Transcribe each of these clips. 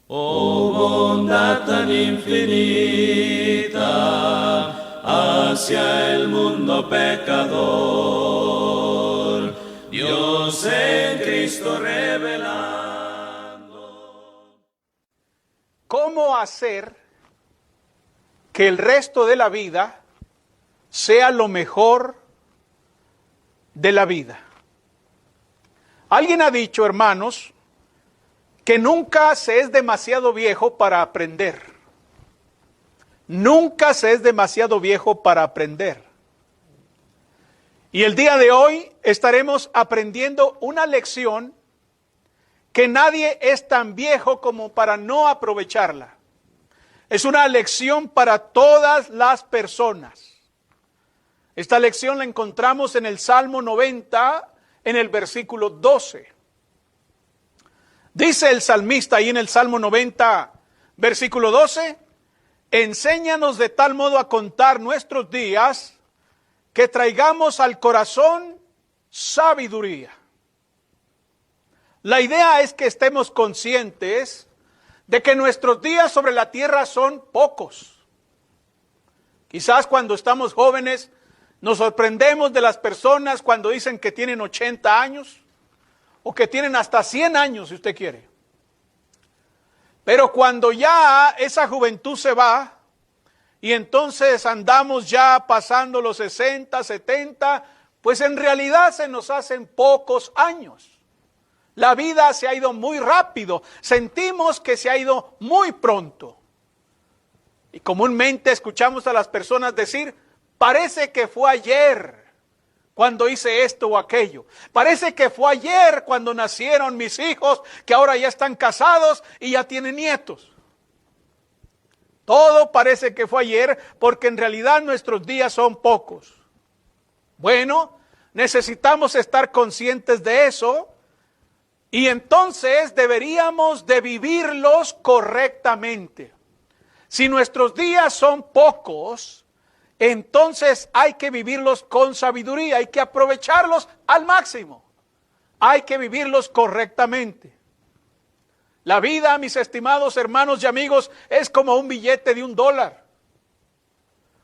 Oh bondad tan infinita hacia el mundo pecador, Dios en Cristo revelando. ¿Cómo hacer que el resto de la vida sea lo mejor de la vida? Alguien ha dicho, hermanos, que nunca se es demasiado viejo para aprender. Nunca se es demasiado viejo para aprender. Y el día de hoy estaremos aprendiendo una lección que nadie es tan viejo como para no aprovecharla. Es una lección para todas las personas. Esta lección la encontramos en el Salmo 90, en el versículo 12. Dice el salmista ahí en el Salmo 90, versículo 12, enséñanos de tal modo a contar nuestros días que traigamos al corazón sabiduría. La idea es que estemos conscientes de que nuestros días sobre la tierra son pocos. Quizás cuando estamos jóvenes nos sorprendemos de las personas cuando dicen que tienen 80 años o que tienen hasta 100 años si usted quiere. Pero cuando ya esa juventud se va y entonces andamos ya pasando los 60, 70, pues en realidad se nos hacen pocos años. La vida se ha ido muy rápido, sentimos que se ha ido muy pronto. Y comúnmente escuchamos a las personas decir, parece que fue ayer cuando hice esto o aquello. Parece que fue ayer cuando nacieron mis hijos, que ahora ya están casados y ya tienen nietos. Todo parece que fue ayer porque en realidad nuestros días son pocos. Bueno, necesitamos estar conscientes de eso. Y entonces deberíamos de vivirlos correctamente. Si nuestros días son pocos, entonces hay que vivirlos con sabiduría, hay que aprovecharlos al máximo. Hay que vivirlos correctamente. La vida, mis estimados hermanos y amigos, es como un billete de $1.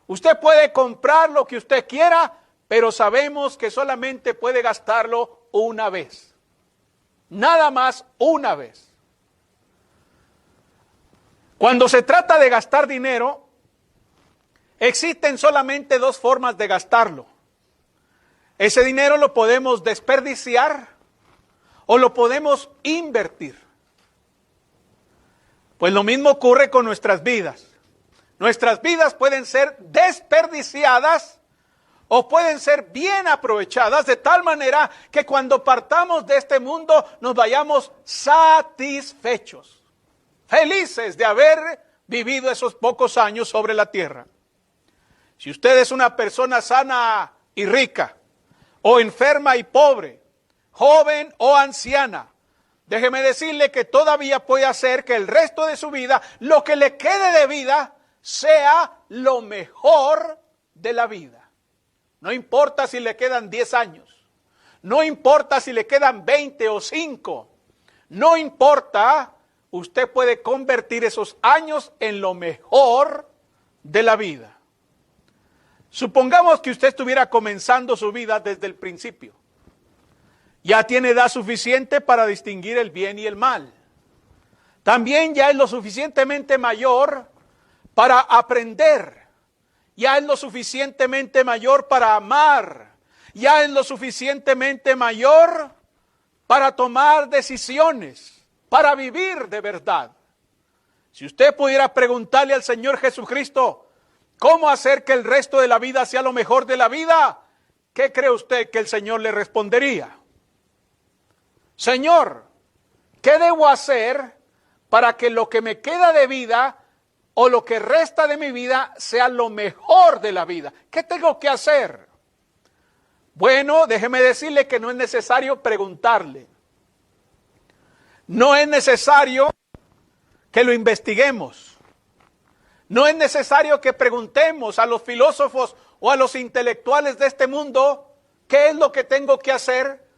Usted puede comprar lo que usted quiera, pero sabemos que solamente puede gastarlo una vez. Nada más una vez. Cuando se trata de gastar dinero, existen solamente dos formas de gastarlo. Ese dinero lo podemos desperdiciar o lo podemos invertir. Pues lo mismo ocurre con nuestras vidas. Nuestras vidas pueden ser desperdiciadas o pueden ser bien aprovechadas de tal manera que cuando partamos de este mundo nos vayamos satisfechos, felices de haber vivido esos pocos años sobre la tierra. Si usted es una persona sana y rica, o enferma y pobre, joven o anciana, déjeme decirle que todavía puede hacer que el resto de su vida, lo que le quede de vida, sea lo mejor de la vida. No importa si le quedan 10 años, no importa si le quedan 20 o 5, no importa, usted puede convertir esos años en lo mejor de la vida. Supongamos que usted estuviera comenzando su vida desde el principio. Ya tiene edad suficiente para distinguir el bien y el mal. También ya es lo suficientemente mayor para aprender. Ya es lo suficientemente mayor para amar. Ya es lo suficientemente mayor para tomar decisiones, para vivir de verdad. Si usted pudiera preguntarle al Señor Jesucristo, ¿cómo hacer que el resto de la vida sea lo mejor de la vida? ¿Qué cree usted que el Señor le respondería? Señor, ¿qué debo hacer para que lo que me queda de vida o lo que resta de mi vida sea lo mejor de la vida? ¿Qué tengo que hacer? Bueno, déjeme decirle que no es necesario preguntarle. No es necesario que lo investiguemos. No es necesario que preguntemos a los filósofos o a los intelectuales de este mundo qué es lo que tengo que hacer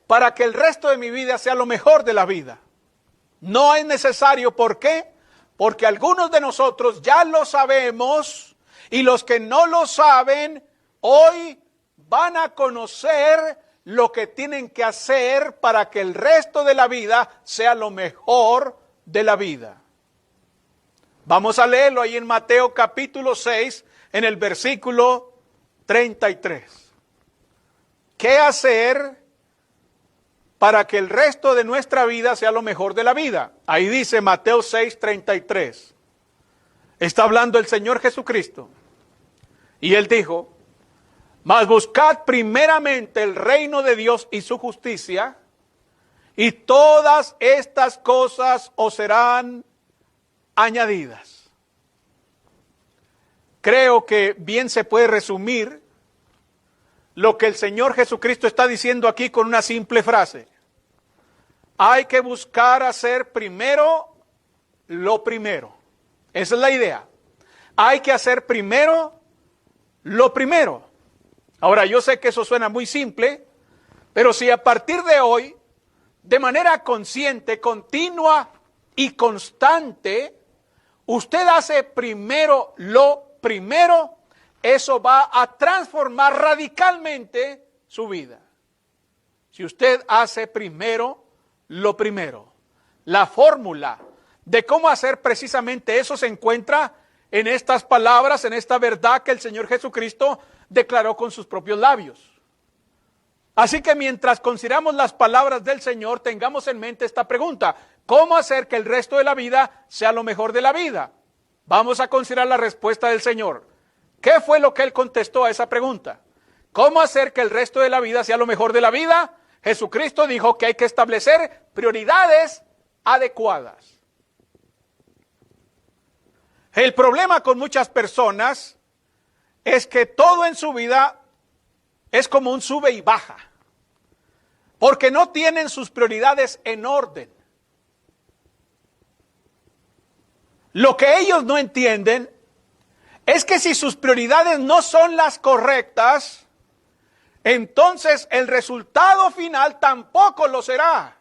para que el resto de mi vida sea lo mejor de la vida. No es necesario. ¿Por qué? Porque algunos de nosotros ya lo sabemos y los que no lo saben hoy van a conocer lo que tienen que hacer para que el resto de la vida sea lo mejor de la vida. Vamos a leerlo ahí en Mateo capítulo 6, en el versículo 33. ¿Qué hacer para que el resto de nuestra vida sea lo mejor de la vida? Ahí dice Mateo 6, 33. Está hablando el Señor Jesucristo. Y Él dijo: mas buscad primeramente el reino de Dios y su justicia, y todas estas cosas os serán añadidas. Creo que bien se puede resumir lo que el Señor Jesucristo está diciendo aquí con una simple frase. Hay que buscar hacer primero lo primero. Esa es la idea. Hay que hacer primero lo primero. Ahora, yo sé que eso suena muy simple, pero si a partir de hoy, de manera consciente, continua y constante, usted hace primero lo primero, eso va a transformar radicalmente su vida. Si usted hace primero lo primero. La fórmula de cómo hacer precisamente eso se encuentra en estas palabras, en esta verdad que el Señor Jesucristo declaró con sus propios labios. Así que mientras consideramos las palabras del Señor, tengamos en mente esta pregunta: ¿cómo hacer que el resto de la vida sea lo mejor de la vida? Vamos a considerar la respuesta del Señor. ¿Qué fue lo que Él contestó a esa pregunta? ¿Cómo hacer que el resto de la vida sea lo mejor de la vida? Jesucristo dijo que hay que establecer prioridades adecuadas. El problema con muchas personas es que todo en su vida es como un sube y baja, porque no tienen sus prioridades en orden. Lo que ellos no entienden es que si sus prioridades no son las correctas, entonces el resultado final tampoco lo será.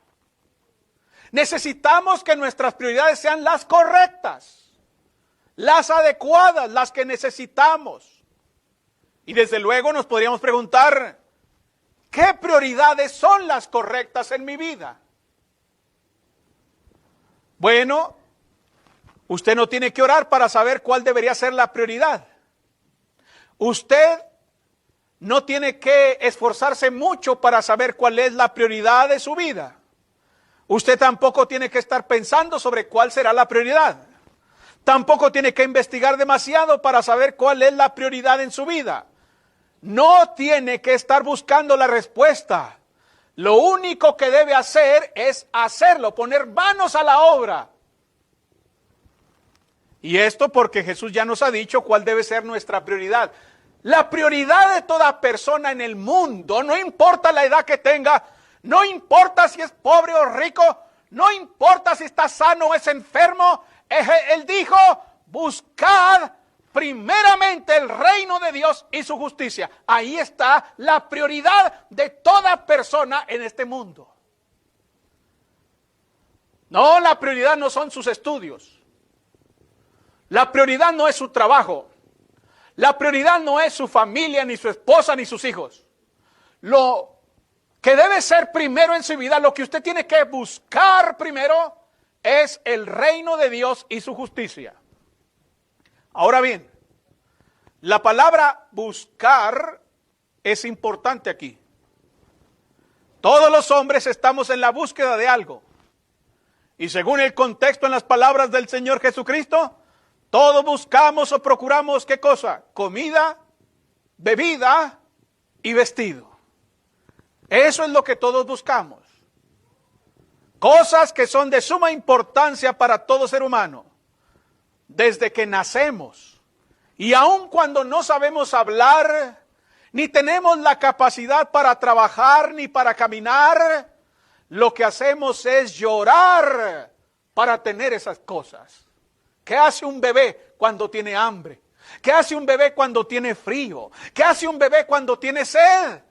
Necesitamos que nuestras prioridades sean las correctas, las adecuadas, las que necesitamos. Y desde luego nos podríamos preguntar, ¿qué prioridades son las correctas en mi vida? Bueno, usted no tiene que orar para saber cuál debería ser la prioridad. Usted no tiene que esforzarse mucho para saber cuál es la prioridad de su vida. Usted tampoco tiene que estar pensando sobre cuál será la prioridad. Tampoco tiene que investigar demasiado para saber cuál es la prioridad en su vida. No tiene que estar buscando la respuesta. Lo único que debe hacer es hacerlo, poner manos a la obra. Y esto porque Jesús ya nos ha dicho cuál debe ser nuestra prioridad. La prioridad de toda persona en el mundo, no importa la edad que tenga, no importa si es pobre o rico, no importa si está sano o es enfermo, Él dijo: buscad primeramente el reino de Dios y su justicia. Ahí está la prioridad de toda persona en este mundo. No, la prioridad no son sus estudios. La prioridad no es su trabajo. La prioridad no es su familia, ni su esposa, ni sus hijos. Lo que debe ser primero en su vida, lo que usted tiene que buscar primero, es el reino de Dios y su justicia. Ahora bien, la palabra buscar es importante aquí. Todos los hombres estamos en la búsqueda de algo. Y según el contexto en las palabras del Señor Jesucristo, todos buscamos o procuramos, ¿qué cosa? Comida, bebida y vestido. Eso es lo que todos buscamos. Cosas que son de suma importancia para todo ser humano. Desde que nacemos. Y aun cuando no sabemos hablar, ni tenemos la capacidad para trabajar, ni para caminar, lo que hacemos es llorar para tener esas cosas. ¿Qué hace un bebé cuando tiene hambre? ¿Qué hace un bebé cuando tiene frío? ¿Qué hace un bebé cuando tiene sed?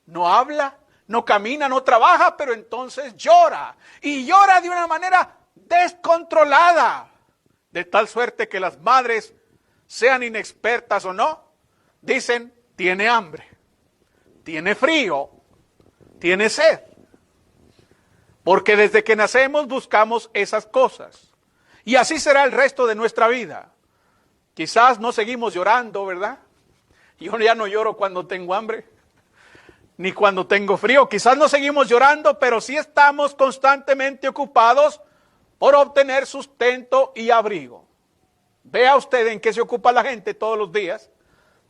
No habla, no camina, no trabaja, pero entonces llora. Y llora de una manera descontrolada. De tal suerte que las madres, sean inexpertas o no, dicen, tiene hambre, tiene frío, tiene sed. Porque desde que nacemos buscamos esas cosas. Y así será el resto de nuestra vida. Quizás no seguimos llorando, ¿verdad? Yo ya no lloro cuando tengo hambre, ni cuando tengo frío. Quizás no seguimos llorando, pero sí estamos constantemente ocupados por obtener sustento y abrigo. Vea usted en qué se ocupa la gente todos los días.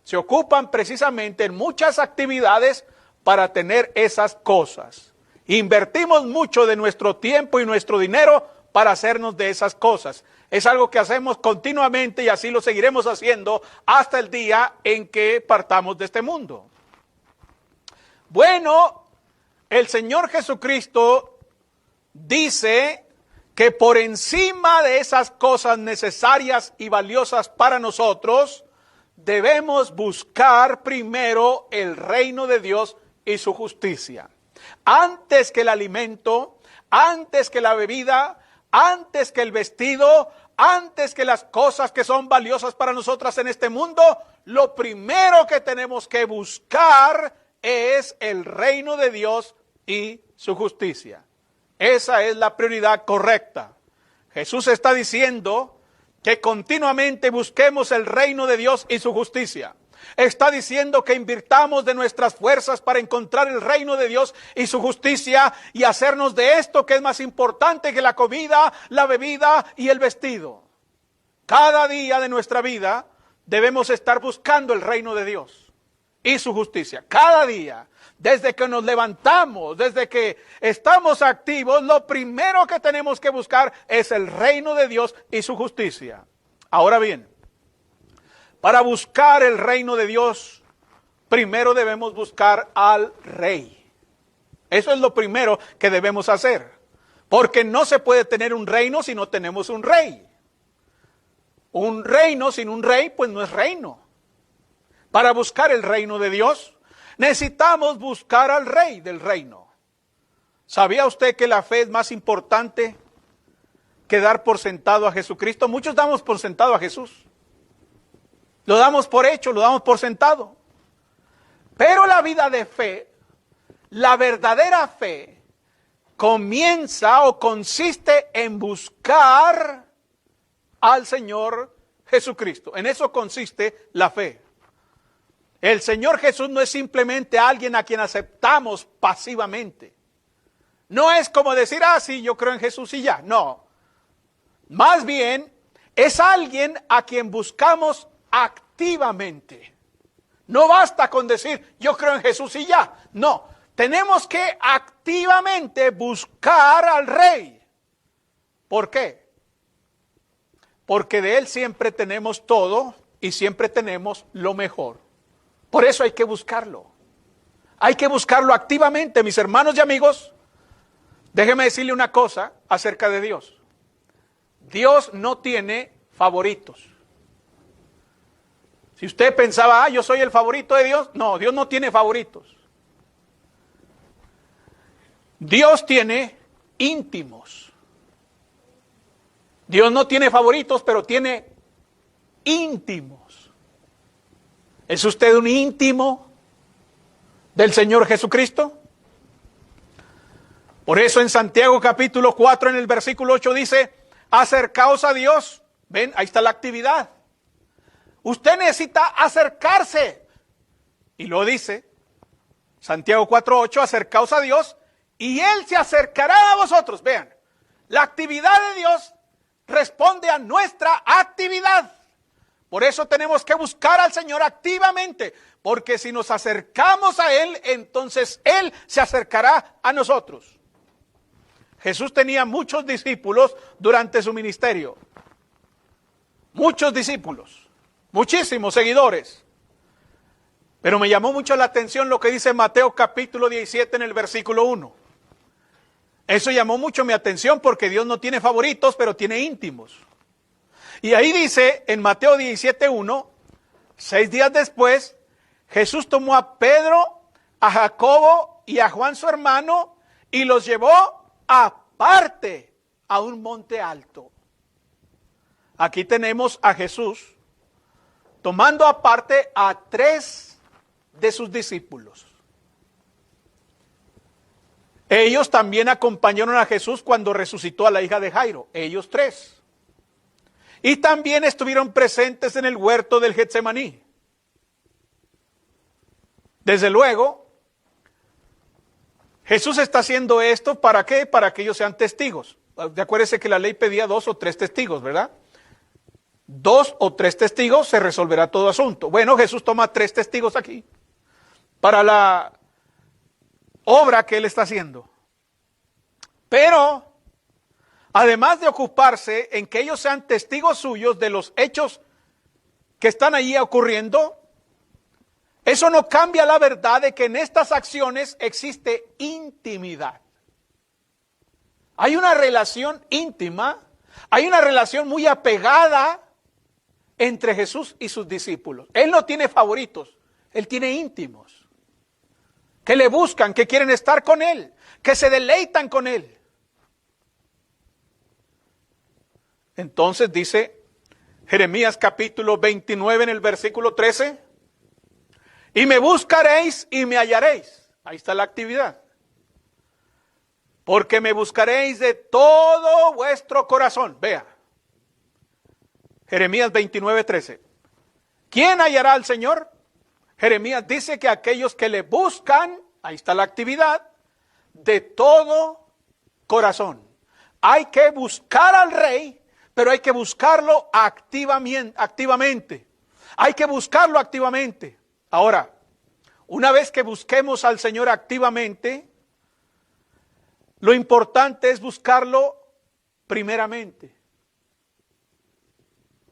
Se ocupan precisamente en muchas actividades para tener esas cosas. Invertimos mucho de nuestro tiempo y nuestro dinero para hacernos de esas cosas. Es algo que hacemos continuamente y así lo seguiremos haciendo hasta el día en que partamos de este mundo. Bueno, el Señor Jesucristo dice que por encima de esas cosas necesarias y valiosas para nosotros, debemos buscar primero el reino de Dios y su justicia. Antes que el alimento, antes que la bebida, antes que el vestido, antes que las cosas que son valiosas para nosotras en este mundo, lo primero que tenemos que buscar es el reino de Dios y su justicia. Esa es la prioridad correcta. Jesús está diciendo que continuamente busquemos el reino de Dios y su justicia. Está diciendo que invirtamos de nuestras fuerzas para encontrar el reino de Dios y su justicia y hacernos de esto que es más importante que la comida, la bebida y el vestido. Cada día de nuestra vida debemos estar buscando el reino de Dios y su justicia. Cada día, desde que nos levantamos, desde que estamos activos, lo primero que tenemos que buscar es el reino de Dios y su justicia. Ahora bien, para buscar el reino de Dios, primero debemos buscar al Rey. Eso es lo primero que debemos hacer. Porque no se puede tener un reino si no tenemos un rey. Un reino sin un rey, pues no es reino. Para buscar el reino de Dios, necesitamos buscar al Rey del reino. ¿Sabía usted que la fe es más importante que dar por sentado a Jesucristo? Muchos damos por sentado a Jesús. Lo damos por hecho, lo damos por sentado. Pero la vida de fe, la verdadera fe, comienza o consiste en buscar al Señor Jesucristo. En eso consiste la fe. El Señor Jesús no es simplemente alguien a quien aceptamos pasivamente. No es como decir, sí, yo creo en Jesús y ya. No. Más bien, es alguien a quien buscamos activamente. No basta con decir, yo creo en Jesús y ya. No. Tenemos que activamente buscar al Rey. ¿Por qué? Porque de Él siempre tenemos todo y siempre tenemos lo mejor. Por eso hay que buscarlo. Hay que buscarlo activamente, mis hermanos y amigos. Déjeme decirle una cosa acerca de Dios. Dios no tiene favoritos. Si usted pensaba, yo soy el favorito de Dios. No, Dios no tiene favoritos. Dios tiene íntimos. Dios no tiene favoritos, pero tiene íntimos. ¿Es usted un íntimo del Señor Jesucristo? Por eso en Santiago capítulo 4 en el versículo 8 dice, acercaos a Dios. Ven, ahí está la actividad. Usted necesita acercarse. Y lo dice, Santiago 4:8, acercaos a Dios y Él se acercará a vosotros. Vean, la actividad de Dios responde a nuestra actividad. Por eso tenemos que buscar al Señor activamente, porque si nos acercamos a Él, entonces Él se acercará a nosotros. Jesús tenía muchos discípulos durante su ministerio. Muchos discípulos, muchísimos seguidores. Pero me llamó mucho la atención lo que dice Mateo capítulo 17 en el versículo 1. Eso llamó mucho mi atención porque Dios no tiene favoritos, pero tiene íntimos. Y ahí dice en Mateo 17:1, 6 días después, Jesús tomó a Pedro, a Jacobo y a Juan su hermano y los llevó aparte a un monte alto. Aquí tenemos a Jesús tomando aparte a 3 de sus discípulos. Ellos también acompañaron a Jesús cuando resucitó a la hija de Jairo, ellos 3. Y también estuvieron presentes en el huerto del Getsemaní. Desde luego, Jesús está haciendo esto, ¿para qué? Para que ellos sean testigos. Acuérdense que la ley pedía 2 o 3 testigos, ¿verdad? 2 o 3 testigos se resolverá todo asunto. Bueno, Jesús toma 3 testigos aquí para la obra que Él está haciendo. Pero, además de ocuparse en que ellos sean testigos suyos de los hechos que están allí ocurriendo, eso no cambia la verdad de que en estas acciones existe intimidad. Hay una relación íntima, hay una relación muy apegada entre Jesús y sus discípulos. Él no tiene favoritos, Él tiene íntimos, que le buscan, que quieren estar con Él, que se deleitan con Él. Entonces dice Jeremías capítulo 29 en el versículo 13, y me buscaréis y me hallaréis. Ahí está la actividad. Porque me buscaréis de todo vuestro corazón. Vea. Jeremías 29, 13. ¿Quién hallará al Señor? Jeremías dice que aquellos que le buscan, ahí está la actividad, de todo corazón. Hay que buscar al Rey, pero hay que buscarlo activamente. Hay que buscarlo activamente. Ahora, una vez que busquemos al Señor activamente, lo importante es buscarlo primeramente.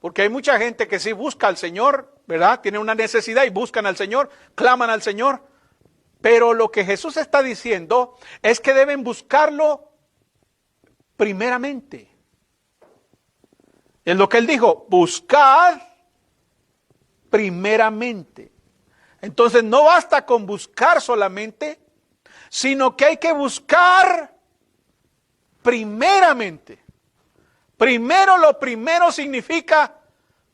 Porque hay mucha gente que sí busca al Señor, ¿verdad? Tiene una necesidad y buscan al Señor, claman al Señor. Pero lo que Jesús está diciendo es que deben buscarlo primeramente. Es lo que Él dijo, buscad primeramente. Entonces no basta con buscar solamente, sino que hay que buscar primeramente. Primero, lo primero significa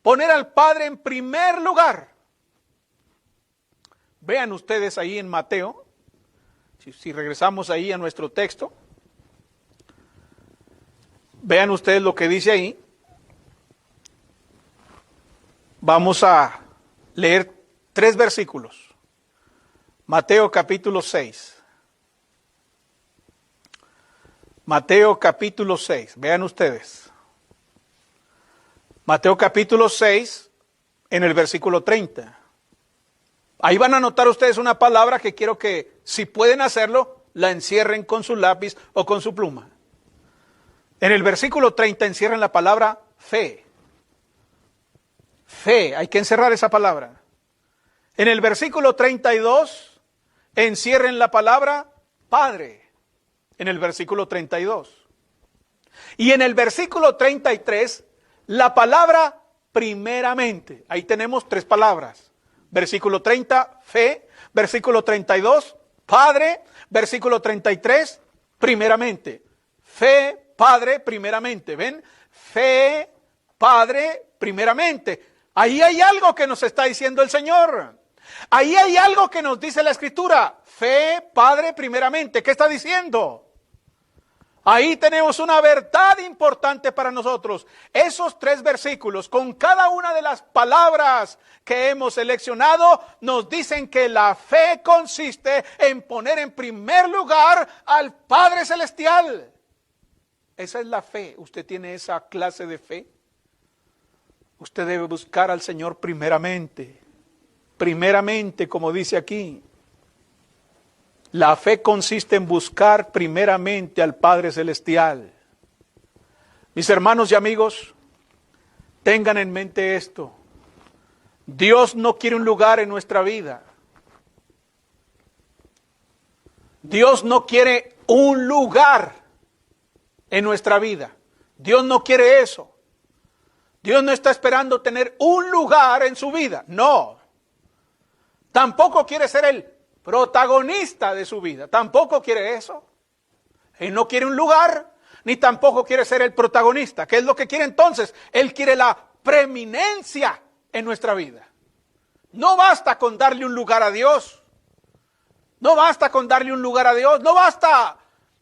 poner al Padre en primer lugar. Vean ustedes ahí en Mateo, si regresamos ahí a nuestro texto, vean ustedes lo que dice ahí. Vamos a leer 3 versículos. Mateo capítulo 6. Mateo capítulo 6. Vean ustedes. Mateo capítulo 6 en el versículo 30. Ahí van a notar ustedes una palabra que quiero que, si pueden hacerlo, la encierren con su lápiz o con su pluma. En el versículo 30 encierren la palabra fe. Fe, hay que encerrar esa palabra. En el versículo 32, encierren la palabra Padre. En el versículo 32. Y en el versículo 33, la palabra primeramente. Ahí tenemos 3 palabras. Versículo 30, fe. Versículo 32, Padre. Versículo 33, primeramente. Fe, Padre, primeramente. ¿Ven? Fe, Padre, primeramente. Ahí hay algo que nos está diciendo el Señor. Ahí hay algo que nos dice la Escritura. Fe, Padre, primeramente. ¿Qué está diciendo? Ahí tenemos una verdad importante para nosotros. Esos 3 versículos, con cada una de las palabras que hemos seleccionado, nos dicen que la fe consiste en poner en primer lugar al Padre Celestial. Esa es la fe. ¿Usted tiene esa clase de fe? Usted debe buscar al Señor primeramente. Primeramente, como dice aquí. La fe consiste en buscar primeramente al Padre Celestial. Mis hermanos y amigos, tengan en mente esto. Dios no quiere un lugar en nuestra vida. Dios no quiere un lugar en nuestra vida. Dios no quiere eso. Dios no está esperando tener un lugar en su vida. No. Tampoco quiere ser el protagonista de su vida. Tampoco quiere eso. Él no quiere un lugar, ni tampoco quiere ser el protagonista. ¿Qué es lo que quiere entonces? Él quiere la preeminencia en nuestra vida. No basta con darle un lugar a Dios. No basta con darle un lugar a Dios. No basta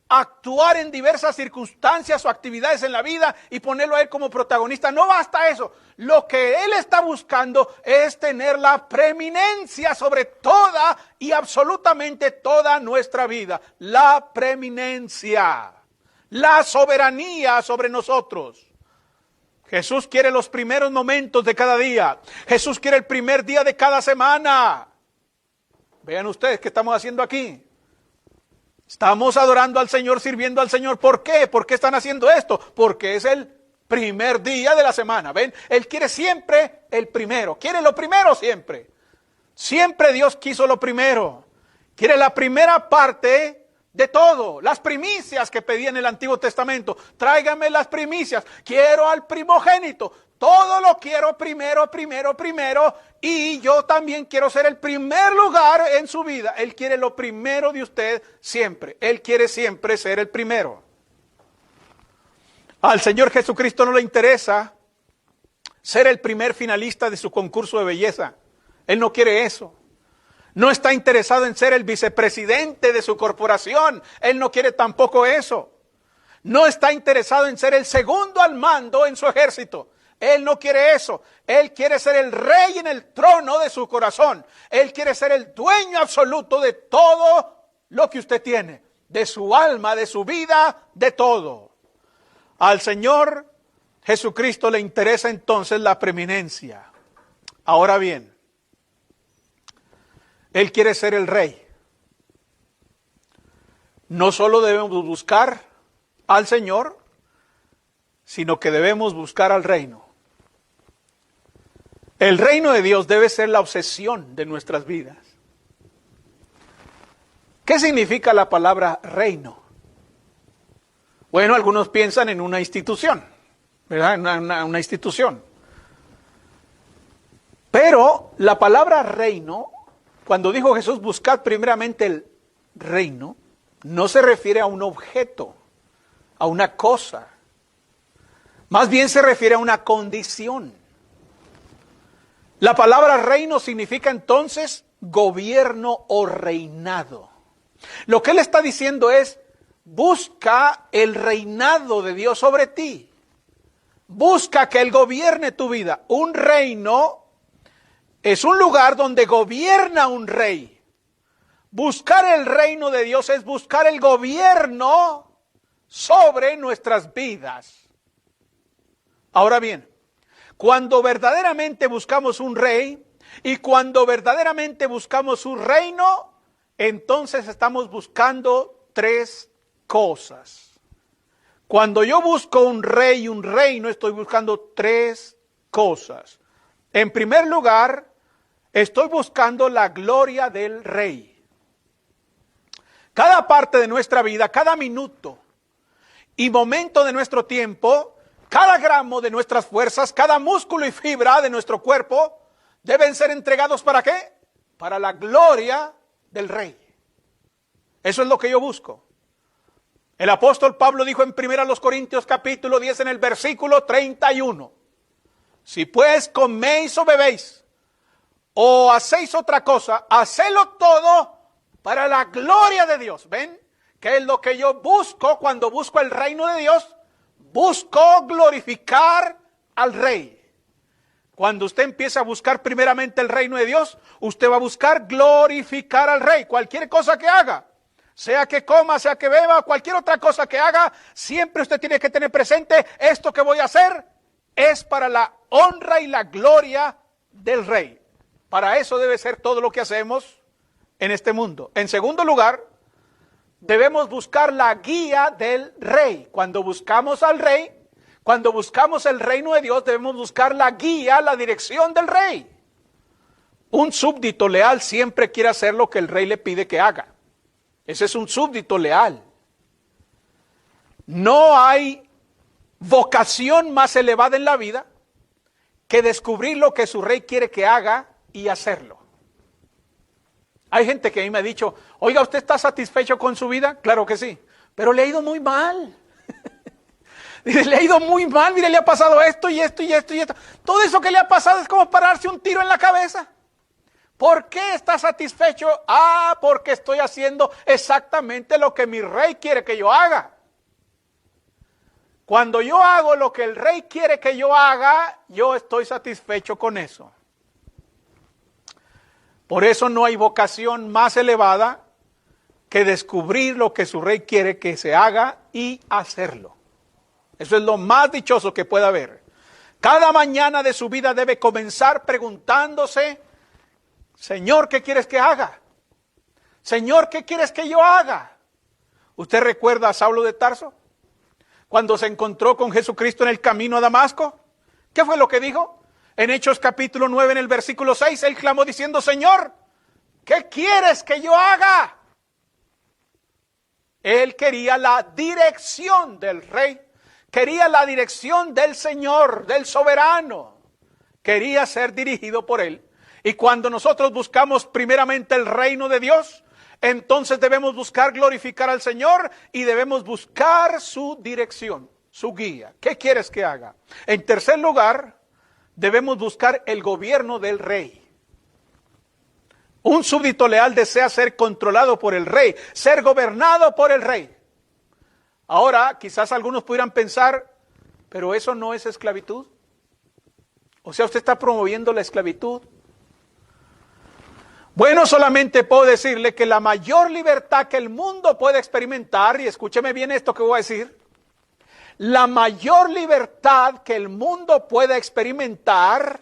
actuar en diversas circunstancias o actividades en la vida y ponerlo a Él como protagonista. No basta eso. Lo que Él está buscando es tener la preeminencia sobre toda y absolutamente toda nuestra vida. La preeminencia, la soberanía sobre nosotros. Jesús quiere los primeros momentos de cada día. Jesús quiere el primer día de cada semana. Vean ustedes qué estamos haciendo aquí. Estamos adorando al Señor, sirviendo al Señor. ¿Por qué? ¿Por qué están haciendo esto? Porque es el primer día de la semana. ¿Ven? Él quiere siempre el primero. Quiere lo primero siempre. Siempre Dios quiso lo primero. Quiere la primera parte de todo. Las primicias que pedía en el Antiguo Testamento. Tráigame las primicias. Quiero al primogénito. Todo lo quiero primero. Y yo también quiero ser el primer lugar en su vida. Él quiere lo primero de usted siempre. Él quiere siempre ser el primero. Al Señor Jesucristo no le interesa ser el primer finalista de su concurso de belleza. Él no quiere eso. No está interesado en ser el vicepresidente de su corporación. Él no quiere tampoco eso. No está interesado en ser el segundo al mando en su ejército. Él no quiere eso. Él quiere ser el rey en el trono de su corazón. Él quiere ser el dueño absoluto de todo lo que usted tiene. De su alma, de su vida, de todo. Al Señor Jesucristo le interesa entonces la preeminencia. Ahora bien, Él quiere ser el rey. No solo debemos buscar al Señor, sino que debemos buscar al reino. El reino de Dios debe ser la obsesión de nuestras vidas. ¿Qué significa la palabra reino? Bueno, algunos piensan en una institución, ¿verdad? Una institución. Pero la palabra reino, cuando dijo Jesús, buscad primeramente el reino, no se refiere a un objeto, a una cosa. Más bien se refiere a una condición. La palabra reino significa entonces gobierno o reinado. Lo que él está diciendo es, busca el reinado de Dios sobre ti. Busca que Él gobierne tu vida. Un reino es un lugar donde gobierna un rey. Buscar el reino de Dios es buscar el gobierno sobre nuestras vidas. Ahora bien, cuando verdaderamente buscamos un rey y cuando verdaderamente buscamos su reino, entonces estamos buscando tres cosas. Cuando yo busco un rey y un reino, estoy buscando tres cosas. En primer lugar, estoy buscando la gloria del rey. Cada parte de nuestra vida, cada minuto y momento de nuestro tiempo, cada gramo de nuestras fuerzas, cada músculo y fibra de nuestro cuerpo, deben ser entregados ¿para qué? Para la gloria del rey. Eso es lo que yo busco. El apóstol Pablo dijo en 1 Corintios capítulo 10 en el versículo 31. Si pues coméis o bebéis o hacéis otra cosa, hacedlo todo para la gloria de Dios. ¿Ven? ¿Qué es lo que yo busco cuando busco el reino de Dios? Busco glorificar al rey. Cuando usted empieza a buscar primeramente el reino de Dios, usted va a buscar glorificar al rey. Cualquier cosa que haga, sea que coma, sea que beba, cualquier otra cosa que haga, siempre usted tiene que tener presente, esto que voy a hacer es para la honra y la gloria del rey. Para eso debe ser todo lo que hacemos en este mundo. En segundo lugar, debemos buscar la guía del rey. Cuando buscamos al rey, cuando buscamos el reino de Dios, debemos buscar la guía, la dirección del rey. Un súbdito leal siempre quiere hacer lo que el rey le pide que haga. Ese es un súbdito leal. No hay vocación más elevada en la vida que descubrir lo que su rey quiere que haga y hacerlo. Hay gente que a mí me ha dicho, oiga, ¿usted está satisfecho con su vida? Claro que sí, pero le ha ido muy mal. Dice, le ha ido muy mal, mire, le ha pasado esto y esto y esto y esto. Todo eso que le ha pasado es como pararse un tiro en la cabeza. ¿Por qué está satisfecho? Ah, porque estoy haciendo exactamente lo que mi rey quiere que yo haga. Cuando yo hago lo que el rey quiere que yo haga, yo estoy satisfecho con eso. Por eso no hay vocación más elevada que descubrir lo que su rey quiere que se haga y hacerlo. Eso es lo más dichoso que pueda haber. Cada mañana de su vida debe comenzar preguntándose, Señor, ¿qué quieres que haga? Señor, ¿qué quieres que yo haga? ¿Usted recuerda a Saulo de Tarso? Cuando se encontró con Jesucristo en el camino a Damasco, ¿qué fue lo que dijo? En Hechos capítulo 9, en el versículo 6, él clamó diciendo, Señor, ¿qué quieres que yo haga? Él quería la dirección del rey, quería la dirección del Señor, del soberano, quería ser dirigido por él. Y cuando nosotros buscamos primeramente el reino de Dios, entonces debemos buscar glorificar al Señor y debemos buscar su dirección, su guía. ¿Qué quieres que haga? En tercer lugar, debemos buscar el gobierno del rey. Un súbdito leal desea ser controlado por el rey, ser gobernado por el rey. Ahora, quizás algunos pudieran pensar, pero eso no es esclavitud. O sea, usted está promoviendo la esclavitud. Bueno, solamente puedo decirle que la mayor libertad que el mundo puede experimentar, y escúcheme bien esto que voy a decir, la mayor libertad que el mundo pueda experimentar,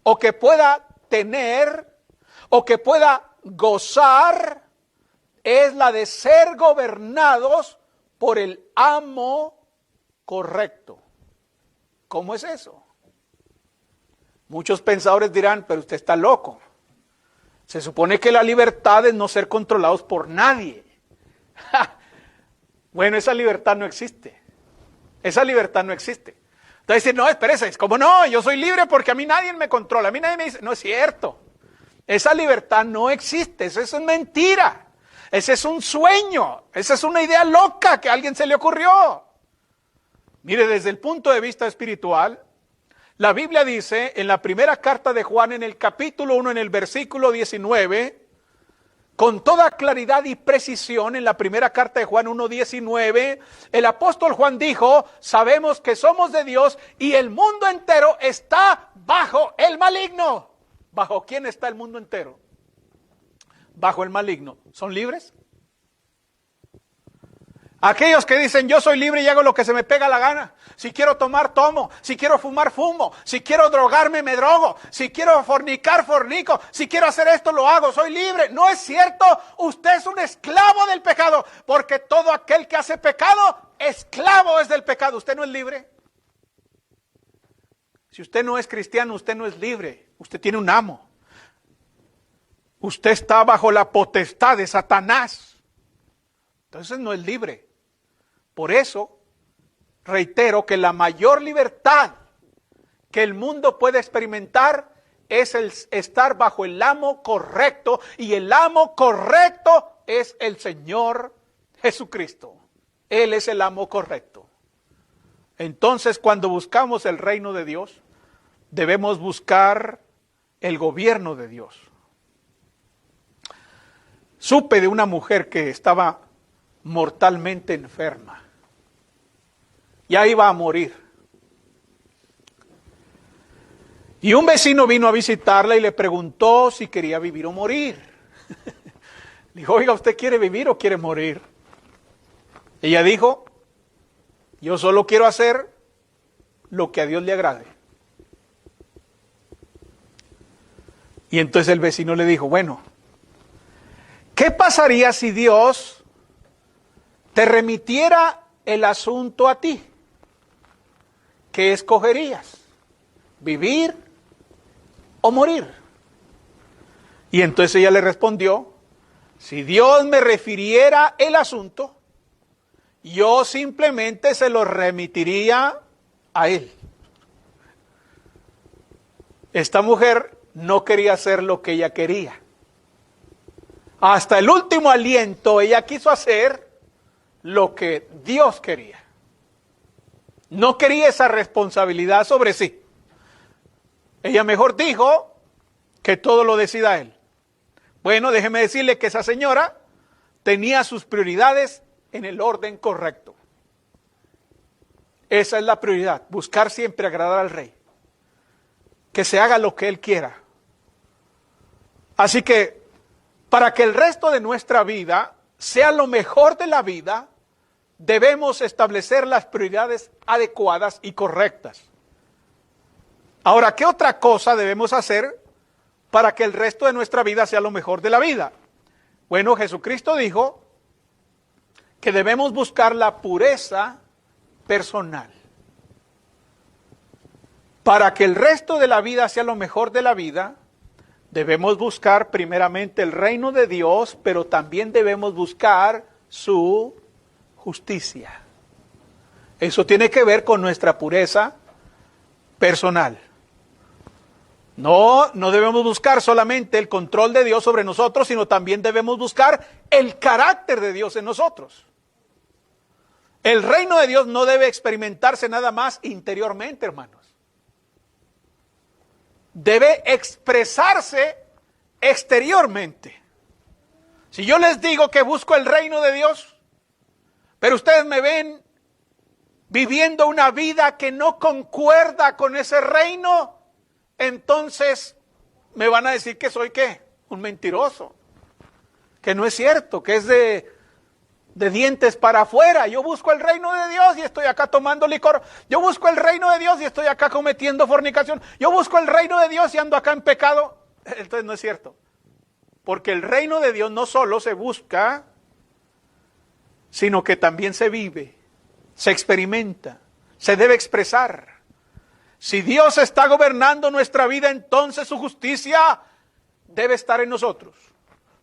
o que pueda tener, o que pueda gozar, es la de ser gobernados por el amo correcto. ¿Cómo es eso? Muchos pensadores dirán, pero usted está loco. Se supone que la libertad es no ser controlados por nadie. Bueno, esa libertad no existe. Esa libertad no existe. Entonces dicen, no, espérese, es como no, yo soy libre porque a mí nadie me controla, a mí nadie me dice, no es cierto. Esa libertad no existe, eso es mentira. Ese es un sueño, esa es una idea loca que a alguien se le ocurrió. Mire, desde el punto de vista espiritual, la Biblia dice en la primera carta de Juan, en el capítulo 1, en el versículo 19, con toda claridad y precisión, en la primera carta de Juan 1:19, el apóstol Juan dijo, sabemos que somos de Dios y el mundo entero está bajo el maligno. ¿Bajo quién está el mundo entero? Bajo el maligno. ¿Son libres? Aquellos que dicen, yo soy libre y hago lo que se me pega la gana. Si quiero tomar, tomo. Si quiero fumar, fumo. Si quiero drogarme, me drogo. Si quiero fornicar, fornico. Si quiero hacer esto, lo hago. Soy libre. No es cierto. Usted es un esclavo del pecado. Porque todo aquel que hace pecado, esclavo es del pecado. Usted no es libre. Si usted no es cristiano, usted no es libre. Usted tiene un amo. Usted está bajo la potestad de Satanás. Entonces no es libre. Por eso, reitero que la mayor libertad que el mundo puede experimentar es el estar bajo el amo correcto, y el amo correcto es el Señor Jesucristo. Él es el amo correcto. Entonces, cuando buscamos el reino de Dios, debemos buscar el gobierno de Dios. Supe de una mujer que estaba mortalmente enferma. Ya iba a morir. Y un vecino vino a visitarla y le preguntó si quería vivir o morir. Le dijo, oiga, ¿usted quiere vivir o quiere morir? Ella dijo, yo solo quiero hacer lo que a Dios le agrade. Y entonces el vecino le dijo, bueno, ¿qué pasaría si Dios te remitiera el asunto a ti? ¿Qué escogerías? ¿Vivir o morir? Y entonces ella le respondió, si Dios me refiriera el asunto, yo simplemente se lo remitiría a Él. Esta mujer no quería hacer lo que ella quería. Hasta el último aliento ella quiso hacer lo que Dios quería. No quería esa responsabilidad sobre sí. Ella mejor dijo que todo lo decida él. Bueno, déjeme decirle que esa señora tenía sus prioridades en el orden correcto. Esa es la prioridad, buscar siempre agradar al rey. Que se haga lo que él quiera. Así que, para que el resto de nuestra vida sea lo mejor de la vida, debemos establecer las prioridades adecuadas y correctas. Ahora, ¿qué otra cosa debemos hacer para que el resto de nuestra vida sea lo mejor de la vida? Bueno, Jesucristo dijo que debemos buscar la pureza personal. Para que el resto de la vida sea lo mejor de la vida, debemos buscar primeramente el reino de Dios, pero también debemos buscar su justicia. Eso tiene que ver con nuestra pureza personal. No debemos buscar solamente el control de Dios sobre nosotros, sino también debemos buscar el carácter de Dios en nosotros. El reino de Dios no debe experimentarse nada más interiormente, hermanos. Debe expresarse exteriormente. Si yo les digo que busco el reino de Dios, pero ustedes me ven viviendo una vida que no concuerda con ese reino, entonces me van a decir que soy ¿qué? Un mentiroso, que no es cierto, que es de dientes para afuera. Yo busco el reino de Dios y estoy acá tomando licor. Yo busco el reino de Dios y estoy acá cometiendo fornicación. Yo busco el reino de Dios y ando acá en pecado. Entonces no es cierto. Porque el reino de Dios no solo se busca, sino que también se vive, se experimenta, se debe expresar. Si Dios está gobernando nuestra vida, entonces su justicia debe estar en nosotros.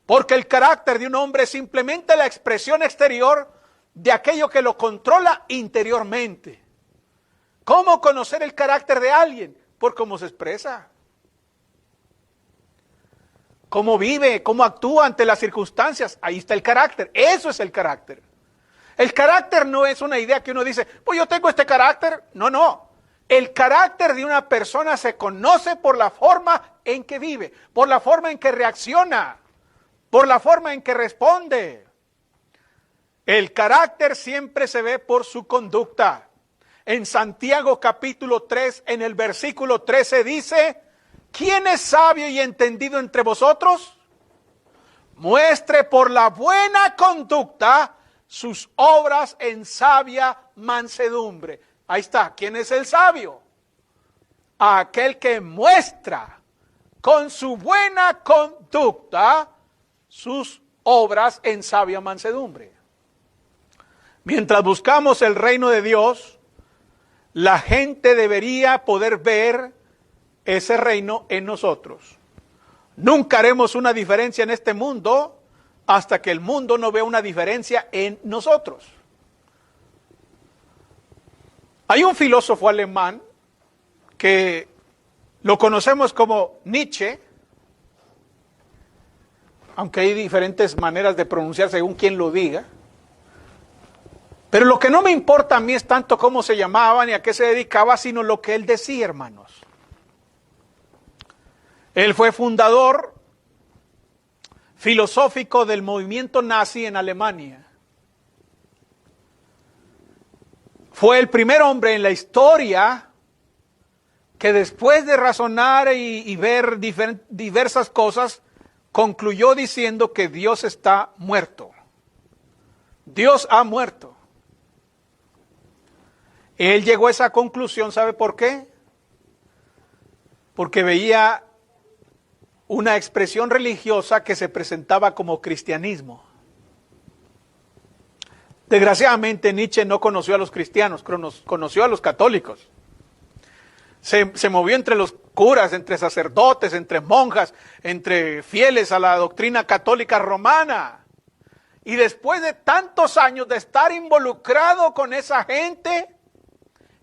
Porque el carácter de un hombre es simplemente la expresión exterior de aquello que lo controla interiormente. ¿Cómo conocer el carácter de alguien? Por cómo se expresa. Cómo vive, cómo actúa ante las circunstancias. Ahí está el carácter. Eso es el carácter. El carácter no es una idea que uno dice, pues yo tengo este carácter. No. El carácter de una persona se conoce por la forma en que vive, por la forma en que reacciona, por la forma en que responde. El carácter siempre se ve por su conducta. En Santiago capítulo 3, en el versículo 13 dice, ¿quién es sabio y entendido entre vosotros? Muestre por la buena conducta sus obras en sabia mansedumbre. Ahí está, ¿quién es el sabio? Aquel que muestra con su buena conducta sus obras en sabia mansedumbre. Mientras buscamos el reino de Dios, la gente debería poder ver ese reino en nosotros. Nunca haremos una diferencia en este mundo hasta que el mundo no vea una diferencia en nosotros. Hay un filósofo alemán que lo conocemos como Nietzsche, aunque hay diferentes maneras de pronunciar según quien lo diga. Pero lo que no me importa a mí es tanto cómo se llamaba ni a qué se dedicaba, sino lo que él decía, hermanos. Él fue fundador filosófico del movimiento nazi en Alemania. Fue el primer hombre en la historia que después de razonar y ver diversas cosas, concluyó diciendo que Dios está muerto. Dios ha muerto. Él llegó a esa conclusión, ¿sabe por qué? Porque veía una expresión religiosa que se presentaba como cristianismo. Desgraciadamente Nietzsche no conoció a los cristianos, conoció a los católicos. Se movió entre los curas, entre sacerdotes, entre monjas, entre fieles a la doctrina católica romana. Y después de tantos años de estar involucrado con esa gente,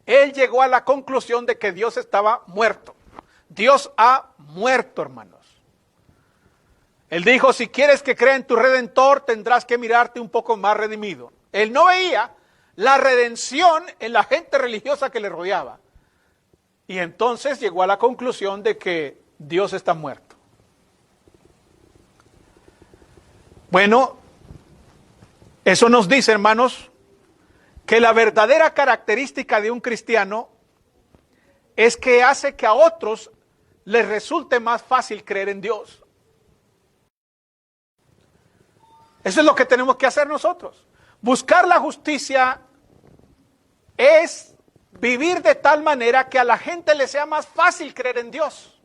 él llegó a la conclusión de que Dios estaba muerto. Dios ha muerto, hermanos. Él dijo, si quieres que crea en tu Redentor, tendrás que mirarte un poco más redimido. Él no veía la redención en la gente religiosa que le rodeaba. Y entonces llegó a la conclusión de que Dios está muerto. Bueno, eso nos dice, hermanos, que la verdadera característica de un cristiano es que hace que a otros les resulte más fácil creer en Dios. Eso es lo que tenemos que hacer nosotros. Buscar la justicia es vivir de tal manera que a la gente le sea más fácil creer en Dios.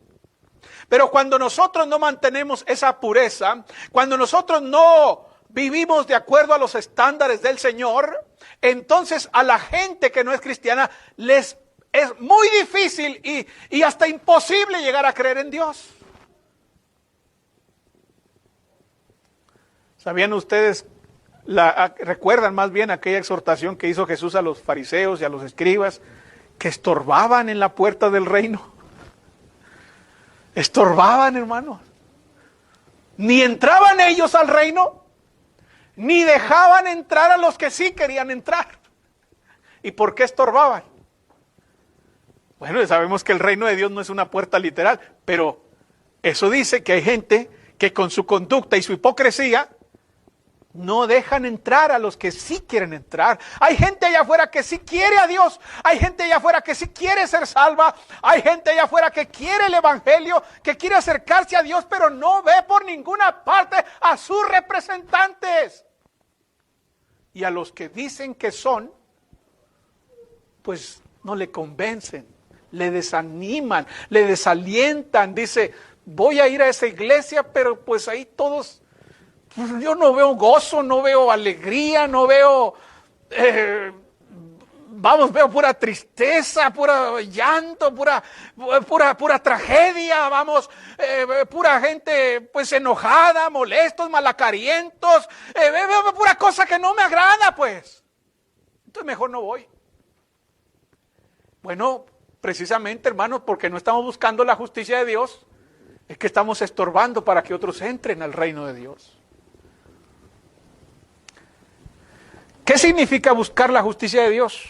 Pero cuando nosotros no mantenemos esa pureza, cuando nosotros no vivimos de acuerdo a los estándares del Señor, entonces a la gente que no es cristiana les es muy difícil y hasta imposible llegar a creer en Dios. ¿Sabían ustedes, recuerdan más bien aquella exhortación que hizo Jesús a los fariseos y a los escribas que estorbaban en la puerta del reino? Estorbaban, hermanos. Ni entraban ellos al reino, ni dejaban entrar a los que sí querían entrar. ¿Y por qué estorbaban? Bueno, sabemos que el reino de Dios no es una puerta literal, pero eso dice que hay gente que con su conducta y su hipocresía no dejan entrar a los que sí quieren entrar. Hay gente allá afuera que sí quiere a Dios. Hay gente allá afuera que sí quiere ser salva. Hay gente allá afuera que quiere el evangelio, que quiere acercarse a Dios, pero no ve por ninguna parte a sus representantes. Y a los que dicen que son, pues no le convencen, le desaniman, le desalientan. Dice, voy a ir a esa iglesia, pero pues ahí todos... Yo no veo gozo, no veo alegría, no veo, veo pura tristeza, pura llanto, pura tragedia, pura gente pues enojada, molestos, malacarientos, pura cosa que no me agrada pues. Entonces mejor no voy. Bueno, precisamente hermanos, porque no estamos buscando la justicia de Dios, es que estamos estorbando para que otros entren al reino de Dios. ¿Qué significa buscar la justicia de Dios?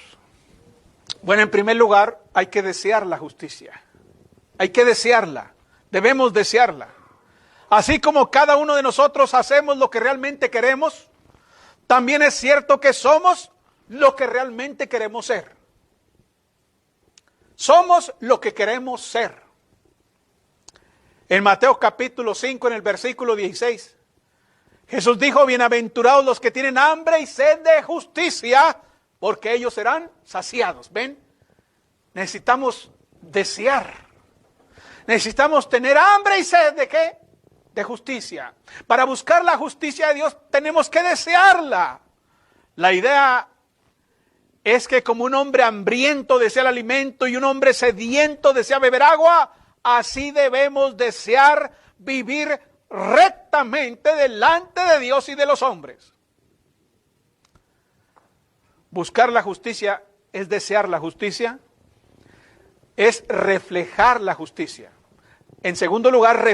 Bueno, en primer lugar, hay que desear la justicia. Hay que desearla. Debemos desearla. Así como cada uno de nosotros hacemos lo que realmente queremos, también es cierto que somos lo que realmente queremos ser. Somos lo que queremos ser. En Mateo capítulo 5, en el versículo 16, Jesús dijo, bienaventurados los que tienen hambre y sed de justicia, porque ellos serán saciados. ¿Ven? Necesitamos desear. Necesitamos tener hambre y sed ¿de qué? De justicia. Para buscar la justicia de Dios tenemos que desearla. La idea es que como un hombre hambriento desea el alimento y un hombre sediento desea beber agua, así debemos desear vivir rectamente delante de Dios y de los hombres. Buscar la justicia es desear la justicia, es reflejar la justicia. En segundo lugar,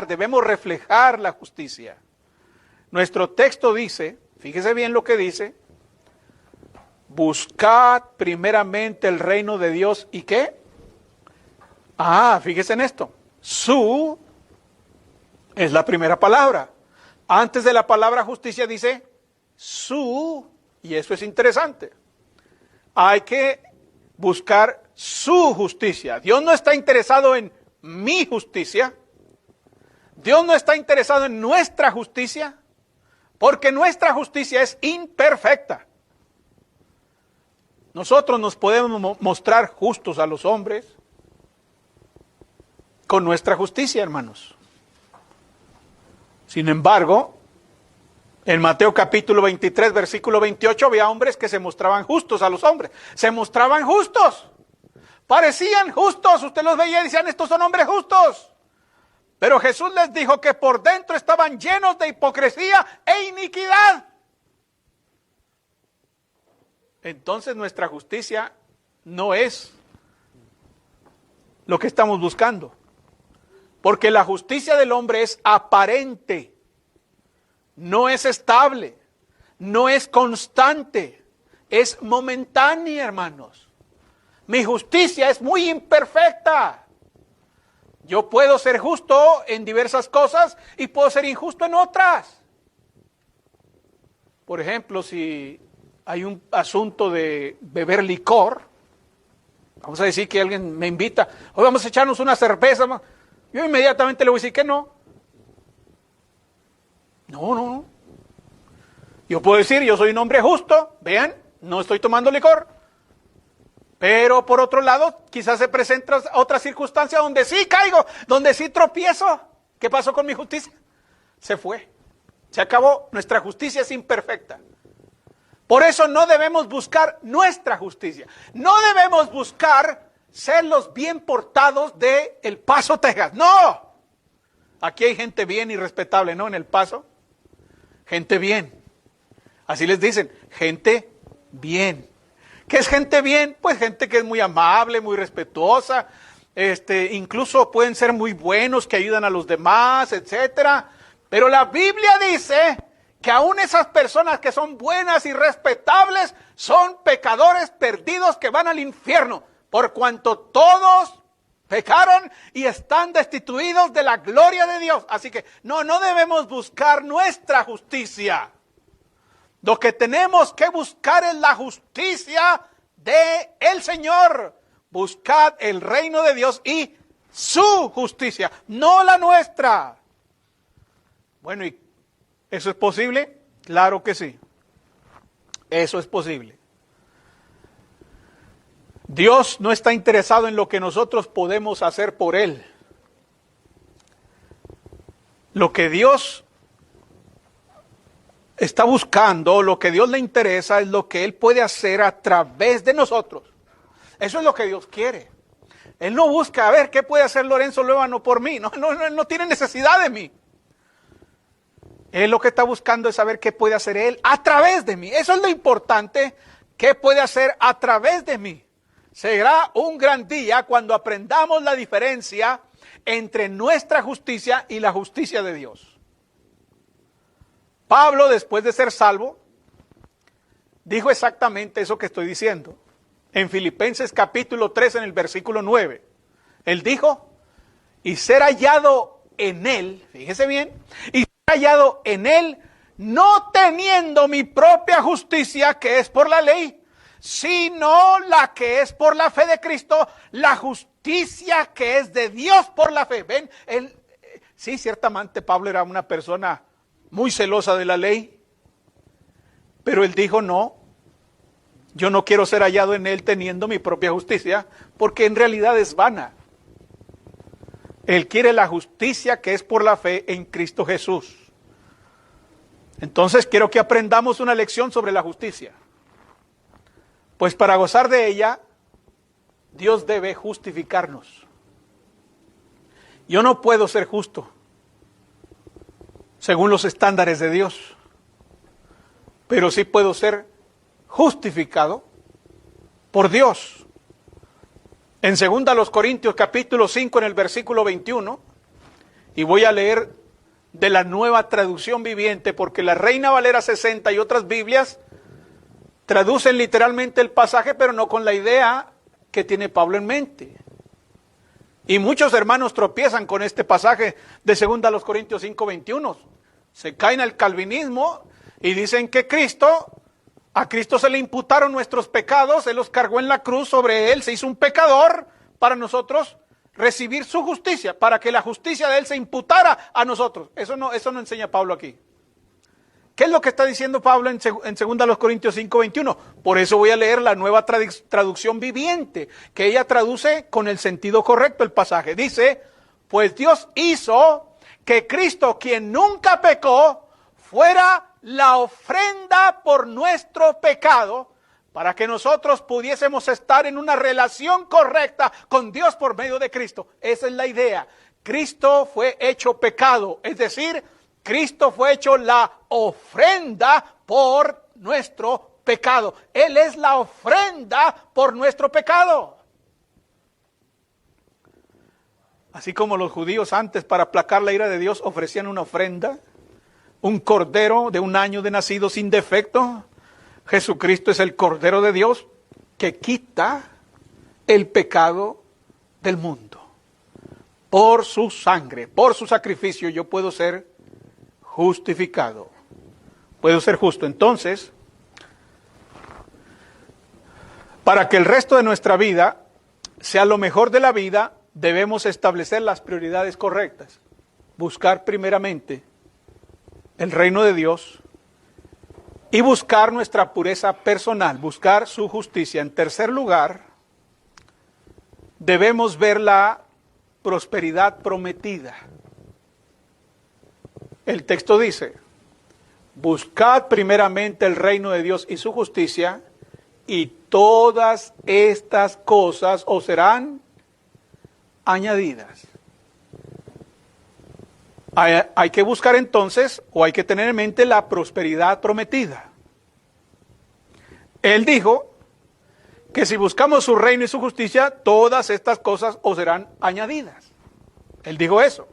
debemos reflejar la justicia. Nuestro texto dice, fíjese bien lo que dice, buscad primeramente el reino de Dios y ¿qué? Fíjese en esto, su es la primera palabra. Antes de la palabra justicia dice su, y eso es interesante. Hay que buscar su justicia. Dios no está interesado en mi justicia. Dios no está interesado en nuestra justicia, porque nuestra justicia es imperfecta. Nosotros nos podemos mostrar justos a los hombres con nuestra justicia, hermanos. Sin embargo, en Mateo capítulo 23, versículo 28, había hombres que se mostraban justos a los hombres. Se mostraban justos. Parecían justos. Usted los veía y decían, estos son hombres justos. Pero Jesús les dijo que por dentro estaban llenos de hipocresía e iniquidad. Entonces nuestra justicia no es lo que estamos buscando. Porque la justicia del hombre es aparente, no es estable, no es constante, es momentánea, hermanos. Mi justicia es muy imperfecta. Yo puedo ser justo en diversas cosas y puedo ser injusto en otras. Por ejemplo, si hay un asunto de beber licor, vamos a decir que alguien me invita, hoy vamos a echarnos una cerveza, yo inmediatamente le voy a decir que no. No. Yo puedo decir, yo soy un hombre justo, vean, no estoy tomando licor. Pero por otro lado, quizás se presenta otra circunstancia donde sí caigo, donde sí tropiezo. ¿Qué pasó con mi justicia? Se fue. Se acabó. Nuestra justicia es imperfecta. Por eso no debemos buscar nuestra justicia. No debemos buscar ser los bien portados de El Paso, Texas. ¡No! Aquí hay gente bien y respetable, ¿no? En El Paso. Gente bien. Así les dicen, gente bien. ¿Qué es gente bien? Pues gente que es muy amable, muy respetuosa, incluso pueden ser muy buenos, que ayudan a los demás, etcétera. Pero la Biblia dice que aún esas personas que son buenas y respetables son pecadores perdidos que van al infierno, por cuanto todos pecaron y están destituidos de la gloria de Dios. Así que no debemos buscar nuestra justicia. Lo que tenemos que buscar es la justicia de el Señor. Buscad el reino de Dios y su justicia, no la nuestra. Bueno, ¿y eso es posible? Claro que sí. Eso es posible. Dios no está interesado en lo que nosotros podemos hacer por Él. Lo que Dios está buscando, lo que Dios le interesa es lo que Él puede hacer a través de nosotros. Eso es lo que Dios quiere. Él no busca a ver qué puede hacer Lorenzo Luébano por mí. No tiene necesidad de mí. Él lo que está buscando es saber qué puede hacer Él a través de mí. Eso es lo importante, qué puede hacer a través de mí. Será un gran día cuando aprendamos la diferencia entre nuestra justicia y la justicia de Dios. Pablo, después de ser salvo, dijo exactamente eso que estoy diciendo. En Filipenses capítulo 3, en el versículo 9. Él dijo, y ser hallado en Él, fíjese bien, y ser hallado en Él, no teniendo mi propia justicia, que es por la ley, sino la que es por la fe de Cristo, la justicia que es de Dios por la fe. ¿Ven? Sí, ciertamente Pablo era una persona muy celosa de la ley, pero él dijo, no, yo no quiero ser hallado en Él teniendo mi propia justicia, porque en realidad es vana. Él quiere la justicia que es por la fe en Cristo Jesús. Entonces quiero que aprendamos una lección sobre la justicia. Pues para gozar de ella, Dios debe justificarnos. Yo no puedo ser justo según los estándares de Dios, pero sí puedo ser justificado por Dios. En 2 Corintios capítulo 5, en el versículo 21, y voy a leer de la Nueva Traducción Viviente, porque la Reina Valera 60 y otras Biblias traducen literalmente el pasaje, pero no con la idea que tiene Pablo en mente. Y muchos hermanos tropiezan con este pasaje de 2 Corintios 5, 21. Se caen al calvinismo y dicen que a Cristo se le imputaron nuestros pecados, Él los cargó en la cruz, sobre Él se hizo un pecador para nosotros recibir su justicia, para que la justicia de Él se imputara a nosotros. Eso no enseña Pablo aquí. ¿Qué es lo que está diciendo Pablo en 2 Corintios 5, 21? Por eso voy a leer la Nueva Traducción Viviente, que ella traduce con el sentido correcto el pasaje. Dice, pues Dios hizo que Cristo, quien nunca pecó, fuera la ofrenda por nuestro pecado, para que nosotros pudiésemos estar en una relación correcta con Dios por medio de Cristo. Esa es la idea. Cristo fue hecho pecado, es decir, Cristo fue hecho la ofrenda por nuestro pecado. Él es la ofrenda por nuestro pecado. Así como los judíos antes, para aplacar la ira de Dios, ofrecían una ofrenda, un cordero de 1 año de nacido sin defecto. Jesucristo es el Cordero de Dios que quita el pecado del mundo. Por su sangre, por su sacrificio, yo puedo ser justificado. Puedo ser justo. Entonces, para que el resto de nuestra vida sea lo mejor de la vida, debemos establecer las prioridades correctas. Buscar primeramente el reino de Dios y buscar nuestra pureza personal, buscar su justicia. En tercer lugar, debemos ver la prosperidad prometida. El texto dice, buscad primeramente el reino de Dios y su justicia, y todas estas cosas os serán añadidas. Hay que buscar entonces, o hay que tener en mente la prosperidad prometida. Él dijo que si buscamos su reino y su justicia, todas estas cosas os serán añadidas. Él dijo eso.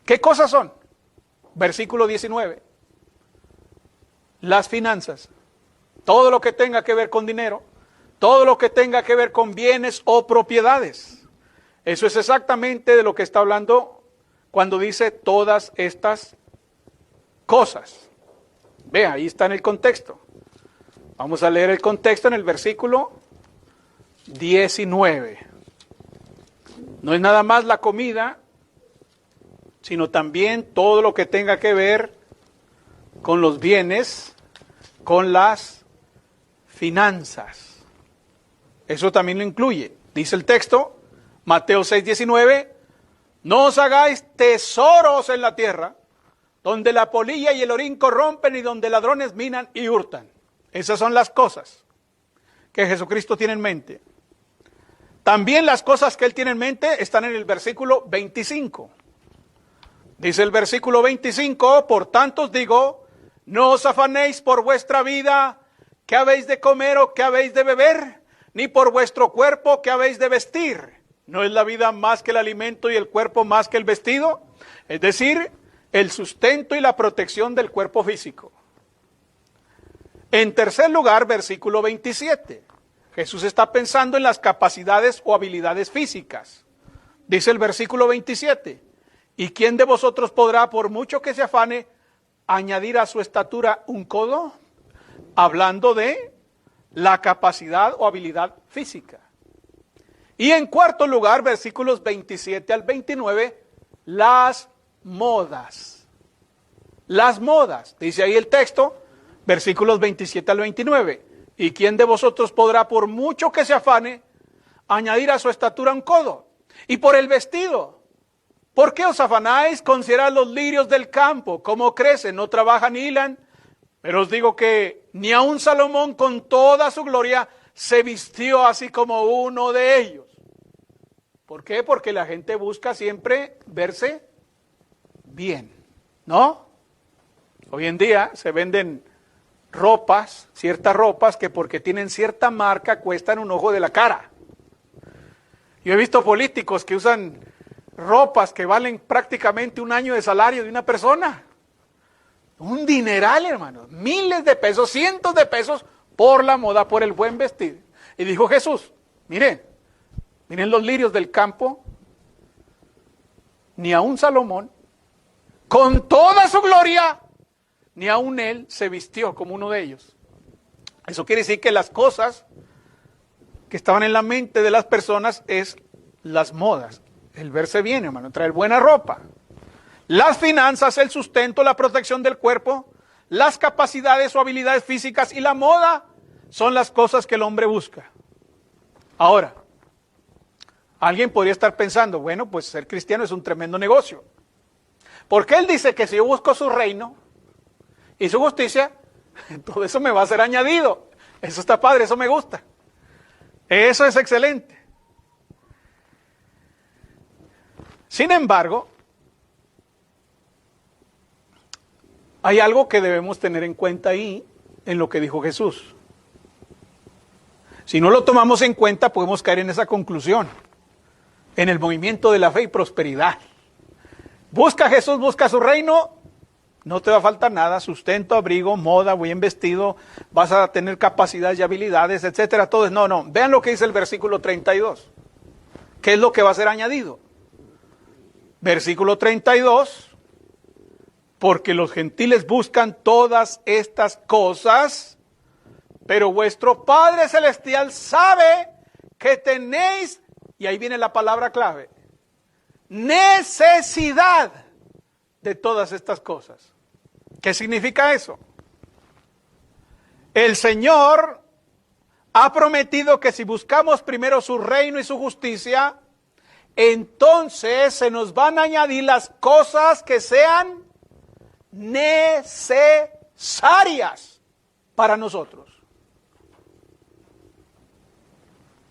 ¿Qué cosas son? Versículo 19. Las finanzas. Todo lo que tenga que ver con dinero, todo lo que tenga que ver con bienes o propiedades. Eso es exactamente de lo que está hablando cuando dice todas estas cosas. Ve, ahí está en el contexto. Vamos a leer el contexto en el versículo 19. No es nada más la comida, sino también todo lo que tenga que ver con los bienes, con las finanzas. Eso también lo incluye. Dice el texto, Mateo 6:19, no os hagáis tesoros en la tierra, donde la polilla y el orín corrompen y donde ladrones minan y hurtan. Esas son las cosas que Jesucristo tiene en mente. También las cosas que Él tiene en mente están en el versículo 25. Dice el versículo 25, por tanto os digo, no os afanéis por vuestra vida, qué habéis de comer o qué habéis de beber, ni por vuestro cuerpo, qué habéis de vestir. ¿No es la vida más que el alimento y el cuerpo más que el vestido? Es decir, el sustento y la protección del cuerpo físico. En tercer lugar, versículo 27. Jesús está pensando en las capacidades o habilidades físicas. Dice el versículo 27. ¿Y quién de vosotros podrá, por mucho que se afane, añadir a su estatura un codo? Hablando de la capacidad o habilidad física. Y en cuarto lugar, versículos 27 al 29, las modas. Las modas, dice ahí el texto, versículos 27 al 29. ¿Y quién de vosotros podrá, por mucho que se afane, añadir a su estatura un codo? Y por el vestido, ¿por qué os afanáis? Considerad los lirios del campo, cómo crecen, no trabajan ni hilan. Pero os digo que ni aun Salomón con toda su gloria se vistió así como uno de ellos. ¿Por qué? Porque la gente busca siempre verse bien, ¿no? Hoy en día se venden ropas, ciertas ropas que porque tienen cierta marca cuestan un ojo de la cara. Yo he visto políticos que usan ropas que valen prácticamente 1 año de salario de una persona. Un dineral, hermano, miles de pesos, cientos de pesos por la moda, por el buen vestir. Y dijo Jesús, miren los lirios del campo, ni aun Salomón, con toda su gloria, ni aun él se vistió como uno de ellos. Eso quiere decir que las cosas que estaban en la mente de las personas es las modas, el verse bien, hermano, traer buena ropa. Las finanzas, el sustento, la protección del cuerpo, las capacidades o habilidades físicas y la moda son las cosas que el hombre busca. Ahora, alguien podría estar pensando, bueno, pues ser cristiano es un tremendo negocio. Porque él dice que si yo busco su reino y su justicia, todo eso me va a ser añadido. Eso está padre, eso me gusta. Eso es excelente. Sin embargo, hay algo que debemos tener en cuenta ahí en lo que dijo Jesús. Si no lo tomamos en cuenta, podemos caer en esa conclusión. en el movimiento de la fe y prosperidad. Busca a Jesús, busca su reino, no te va a faltar nada, sustento, abrigo, moda, bien vestido, vas a tener capacidades y habilidades, etcétera. Todo es, no, vean lo que dice el versículo 32. ¿Qué es lo que va a ser añadido? Versículo 32. Porque los gentiles buscan todas estas cosas, pero vuestro Padre Celestial sabe que tenéis, y ahí viene la palabra clave, necesidad de todas estas cosas. ¿Qué significa eso? El Señor ha prometido que si buscamos primero su reino y su justicia, entonces se nos van a añadir las cosas que sean necesarias para nosotros.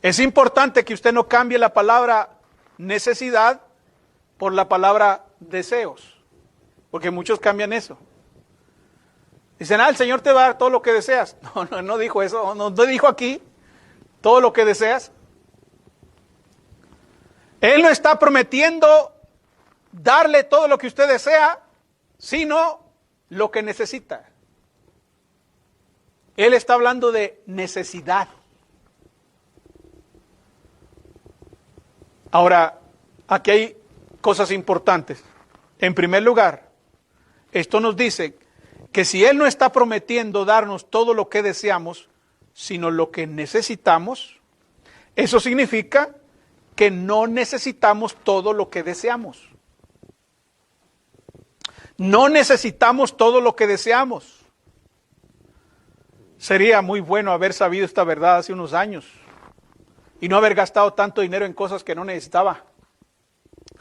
Es importante que usted no cambie la palabra necesidad por la palabra deseos, porque muchos cambian eso. Dicen, el Señor te va a dar todo lo que deseas. No dijo eso, no dijo aquí todo lo que deseas. Él no está prometiendo darle todo lo que usted desea, sino lo que necesita. Él está hablando de necesidad. Ahora, aquí hay cosas importantes. En primer lugar, esto nos dice que si Él no está prometiendo darnos todo lo que deseamos, sino lo que necesitamos, eso significa que no necesitamos todo lo que deseamos. No necesitamos todo lo que deseamos. Sería muy bueno haber sabido esta verdad hace unos años y no haber gastado tanto dinero en cosas que no necesitaba.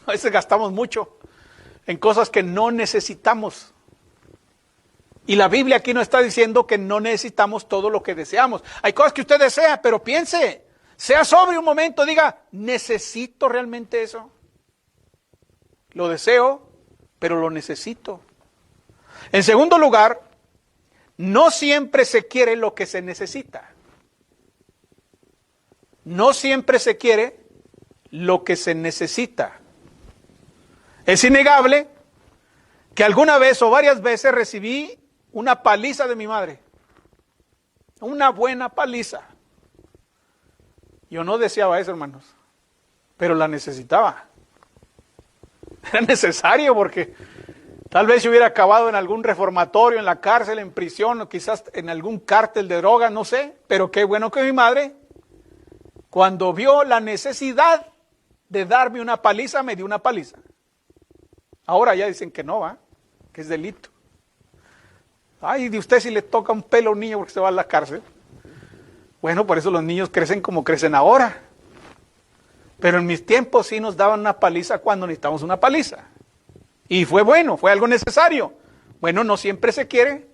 A veces gastamos mucho en cosas que no necesitamos. Y la Biblia aquí nos está diciendo que no necesitamos todo lo que deseamos. Hay cosas que usted desea, pero piense, sea sobrio un momento, diga, ¿necesito realmente eso? Lo deseo, pero lo necesito. En segundo lugar, no siempre se quiere lo que se necesita. No siempre se quiere lo que se necesita. Es innegable que alguna vez o varias veces recibí una paliza de mi madre. Una buena paliza. Yo no deseaba eso, hermanos, pero la necesitaba. Era necesario porque tal vez yo hubiera acabado en algún reformatorio, en la cárcel, en prisión, o quizás en algún cártel de drogas, no sé. Pero qué bueno que mi madre, cuando vio la necesidad de darme una paliza, me dio una paliza. Ahora ya dicen que no, que es delito. Ay, de usted si le toca un pelo a un niño porque se va a la cárcel. Bueno, por eso los niños crecen como crecen ahora. Pero en mis tiempos sí nos daban una paliza cuando necesitamos una paliza. Y fue bueno, fue algo necesario. Bueno, no siempre se quiere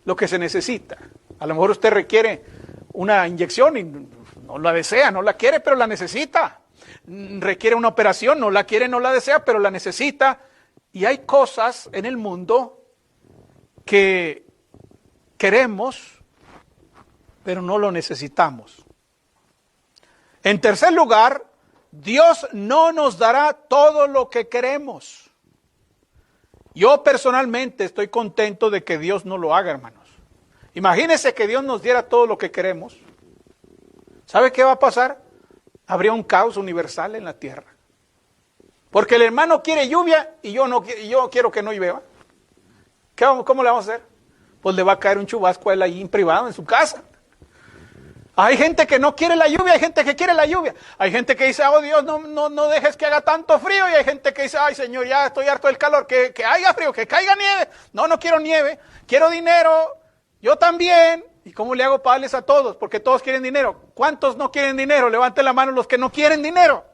lo que se necesita. A lo mejor usted requiere una inyección y no la desea, no la quiere, pero la necesita. Requiere una operación, no la quiere, no la desea, pero la necesita. Y hay cosas en el mundo que queremos, pero no lo necesitamos. En tercer lugar, Dios no nos dará todo lo que queremos. Yo personalmente estoy contento de que Dios no lo haga, hermanos. Imagínense que Dios nos diera todo lo que queremos. ¿Sabe qué va a pasar? Habría un caos universal en la tierra. Porque el hermano quiere lluvia y yo quiero que no llueva. ¿Cómo le vamos a hacer? Pues le va a caer un chubasco a él ahí en privado, en su casa. Hay gente que no quiere la lluvia, hay gente que quiere la lluvia. Hay gente que dice, oh Dios, no dejes que haga tanto frío. Y hay gente que dice, ay Señor, ya estoy harto del calor, que haya frío, que caiga nieve. No quiero nieve, quiero dinero, yo también. ¿Y cómo le hago para darles a todos? Porque todos quieren dinero. ¿Cuántos no quieren dinero? Levanten la mano los que no quieren dinero.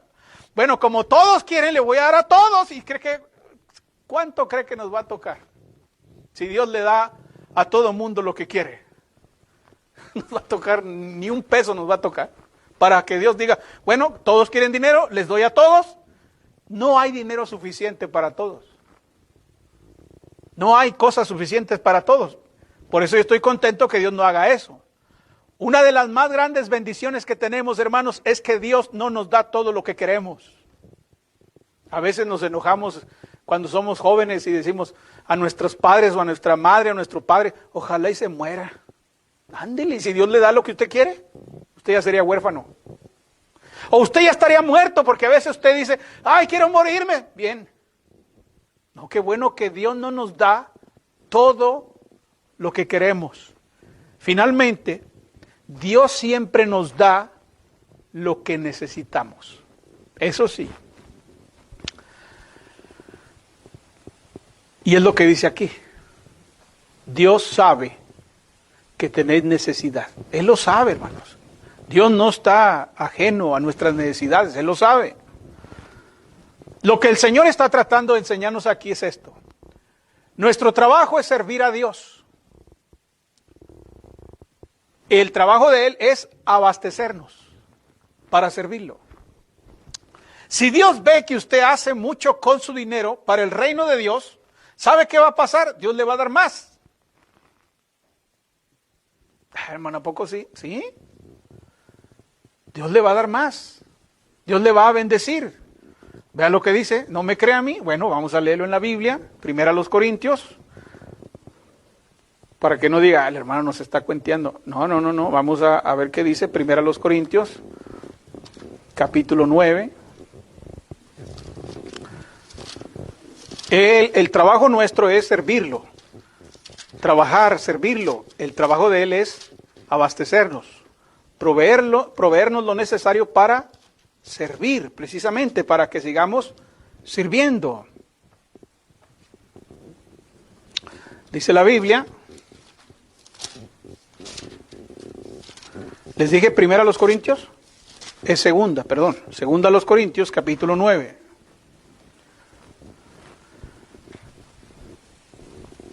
Bueno, como todos quieren, le voy a dar a todos. ¿Y cuánto cree que nos va a tocar? Si Dios le da a todo mundo lo que quiere. Nos va a tocar, ni un peso nos va a tocar. Para que Dios diga, bueno, todos quieren dinero, les doy a todos. No hay dinero suficiente para todos. No hay cosas suficientes para todos. Por eso yo estoy contento que Dios no haga eso. Una de las más grandes bendiciones que tenemos, hermanos, es que Dios no nos da todo lo que queremos. A veces nos enojamos cuando somos jóvenes y decimos a nuestros padres o a nuestra madre o a nuestro padre, ojalá y se muera. Ándele, si Dios le da lo que usted quiere, usted ya sería huérfano. O usted ya estaría muerto, porque a veces usted dice, ay, quiero morirme. Bien. No, qué bueno que Dios no nos da todo lo que queremos. Finalmente, Dios siempre nos da lo que necesitamos. Eso sí. Y es lo que dice aquí. Dios sabe que tenéis necesidad. Él lo sabe, hermanos. Dios no está ajeno a nuestras necesidades, Él lo sabe. Lo que el Señor está tratando de enseñarnos aquí es esto. Nuestro trabajo es servir a Dios. El trabajo de Él es abastecernos para servirlo. Si Dios ve que usted hace mucho con su dinero para el reino de Dios, ¿sabe qué va a pasar? Dios le va a dar más. Hermano, ¿a poco sí? ¿Sí? Dios le va a dar más. Dios le va a bendecir. Vean lo que dice, no me crea a mí. Bueno, vamos a leerlo en la Biblia, primero a los Corintios, para que no diga, el hermano nos está cuenteando. No, vamos a ver qué dice, primero a los Corintios, capítulo 9. El trabajo nuestro es servirlo, trabajar, servirlo. El trabajo de Él es abastecernos, proveernos lo necesario para servir, precisamente para que sigamos sirviendo. Dice la Biblia, les dije primero a los Corintios, es segunda a los Corintios, capítulo 9.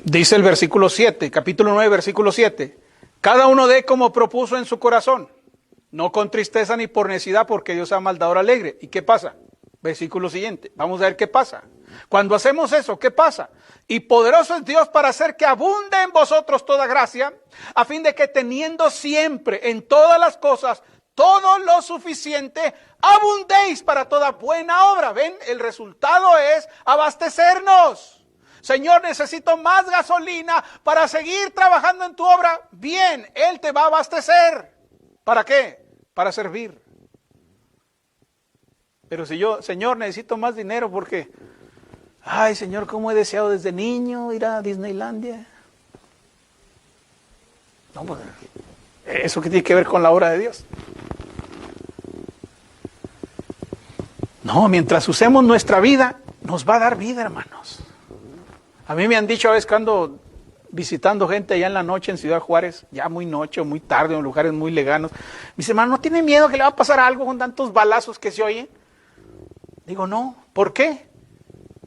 Dice el versículo 7, capítulo 9, versículo 7. Cada uno dé como propuso en su corazón, no con tristeza ni por necesidad, porque Dios ama al dador alegre. ¿Y qué pasa? Versículo siguiente. Vamos a ver qué pasa. Cuando hacemos eso, ¿qué pasa? Y poderoso es Dios para hacer que abunde en vosotros toda gracia, a fin de que teniendo siempre en todas las cosas todo lo suficiente, abundéis para toda buena obra. ¿Ven? El resultado es abastecernos. Señor, necesito más gasolina para seguir trabajando en tu obra. Bien, Él te va a abastecer. ¿Para qué? Para servir. Pero si yo, Señor, necesito más dinero porque, ay, Señor, cómo he deseado desde niño ir a Disneylandia. No, pues, ¿eso qué tiene que ver con la obra de Dios? No, mientras usemos nuestra vida, nos va a dar vida, hermanos. A mí me han dicho a veces cuando visitando gente allá en la noche en Ciudad Juárez, ya muy noche o muy tarde, en lugares muy lejanos, me dice, hermano, ¿no tiene miedo que le va a pasar algo con tantos balazos que se oyen? Digo, no, ¿por qué?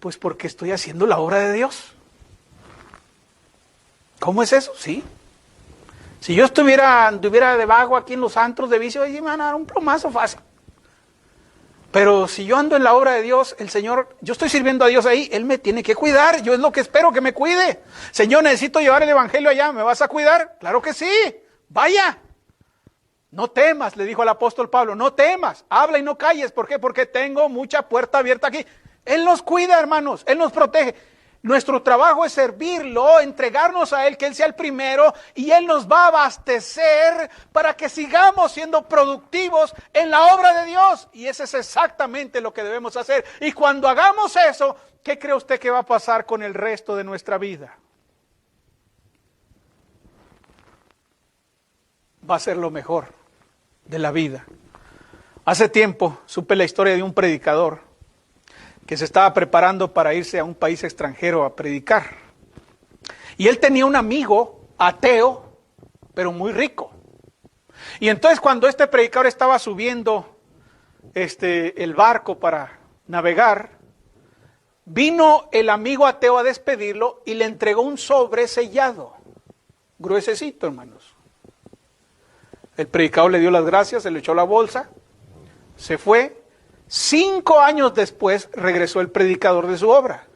Pues porque estoy haciendo la obra de Dios. ¿Cómo es eso? Sí. Si yo anduviera de vago aquí en los antros de vicio, me van a dar un plomazo fácil. Pero si yo ando en la obra de Dios, el Señor, yo estoy sirviendo a Dios ahí, Él me tiene que cuidar, yo es lo que espero que me cuide. Señor, necesito llevar el evangelio allá, ¿me vas a cuidar? Claro que sí, vaya. No temas, le dijo el apóstol Pablo, no temas, habla y no calles. ¿Por qué? Porque tengo mucha puerta abierta aquí. Él nos cuida, hermanos, Él nos protege. Nuestro trabajo es servirlo, entregarnos a Él, que Él sea el primero, y Él nos va a abastecer para que sigamos siendo productivos en la obra de Dios. Y eso es exactamente lo que debemos hacer. Y cuando hagamos eso, ¿qué cree usted que va a pasar con el resto de nuestra vida? Va a ser lo mejor de la vida. Hace tiempo supe la historia de un predicador que se estaba preparando para irse a un país extranjero a predicar. Y él tenía un amigo ateo, pero muy rico. Y entonces cuando este predicador estaba subiendo el barco para navegar, vino el amigo ateo a despedirlo y le entregó un sobre sellado, gruesecito, hermanos. El predicador le dio las gracias, se le echó la bolsa, se fue. 5 años después regresó el predicador de su obra.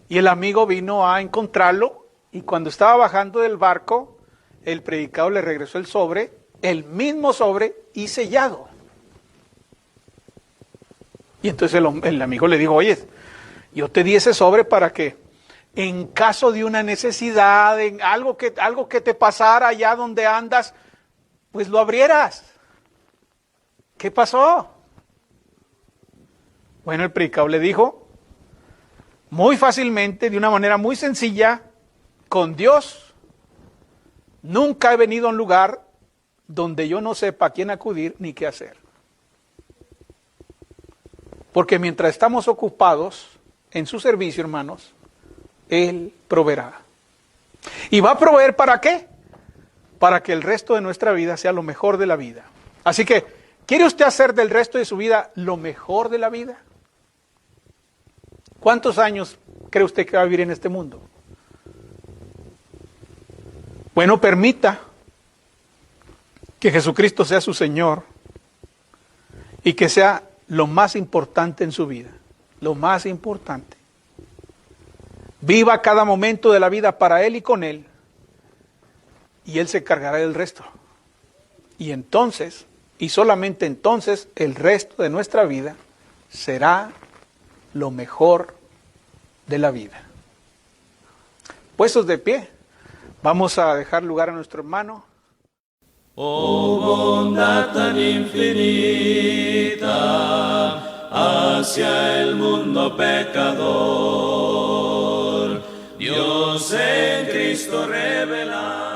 Y el amigo vino a encontrarlo y cuando estaba bajando del barco, el predicador le regresó el sobre, el mismo sobre y sellado. Y entonces el amigo le dijo, oye, yo te di ese sobre para que en caso de una necesidad, en algo que te pasara allá donde andas, pues lo abrieras. ¿Qué pasó? Bueno, el predicador le dijo, muy fácilmente, de una manera muy sencilla, con Dios, nunca he venido a un lugar donde yo no sepa a quién acudir ni qué hacer. Porque mientras estamos ocupados en su servicio, hermanos, Él proveerá. ¿Y va a proveer para qué? Para que el resto de nuestra vida sea lo mejor de la vida. Así que, ¿quiere usted hacer del resto de su vida lo mejor de la vida? ¿Cuántos años cree usted que va a vivir en este mundo? Bueno, permita que Jesucristo sea su Señor y que sea lo más importante en su vida, lo más importante. Viva cada momento de la vida para Él y con Él, y Él se cargará del resto. Y entonces, y solamente entonces, el resto de nuestra vida será lo mejor de la vida. Puestos de pie, vamos a dejar lugar a nuestro hermano. Oh bondad tan infinita hacia el mundo pecador, Dios en Cristo revelado.